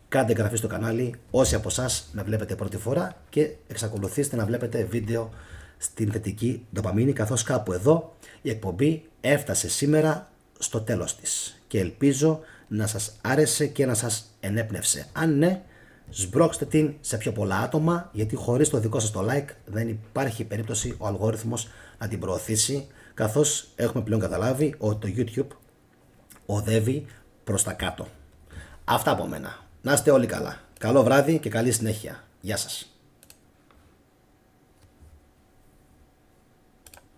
κάντε εγγραφή στο κανάλι όσοι από εσάς με βλέπετε πρώτη φορά και εξακολουθήστε να βλέπετε βίντεο στην θετική ντοπαμίνη, καθώς κάπου εδώ η εκπομπή έφτασε σήμερα στο τέλος της και ελπίζω να σας άρεσε και να σας ενέπνευσε. Αν ναι, σμπρώξτε την σε πιο πολλά άτομα, γιατί χωρίς το δικό σας το like δεν υπάρχει περίπτωση ο αλγόριθμος να την προωθήσει, καθώς έχουμε πλέον καταλάβει ότι το YouTube οδεύει προς τα κάτω. Αυτά από μένα. Να είστε όλοι καλά. Καλό βράδυ και καλή συνέχεια. Γεια σας.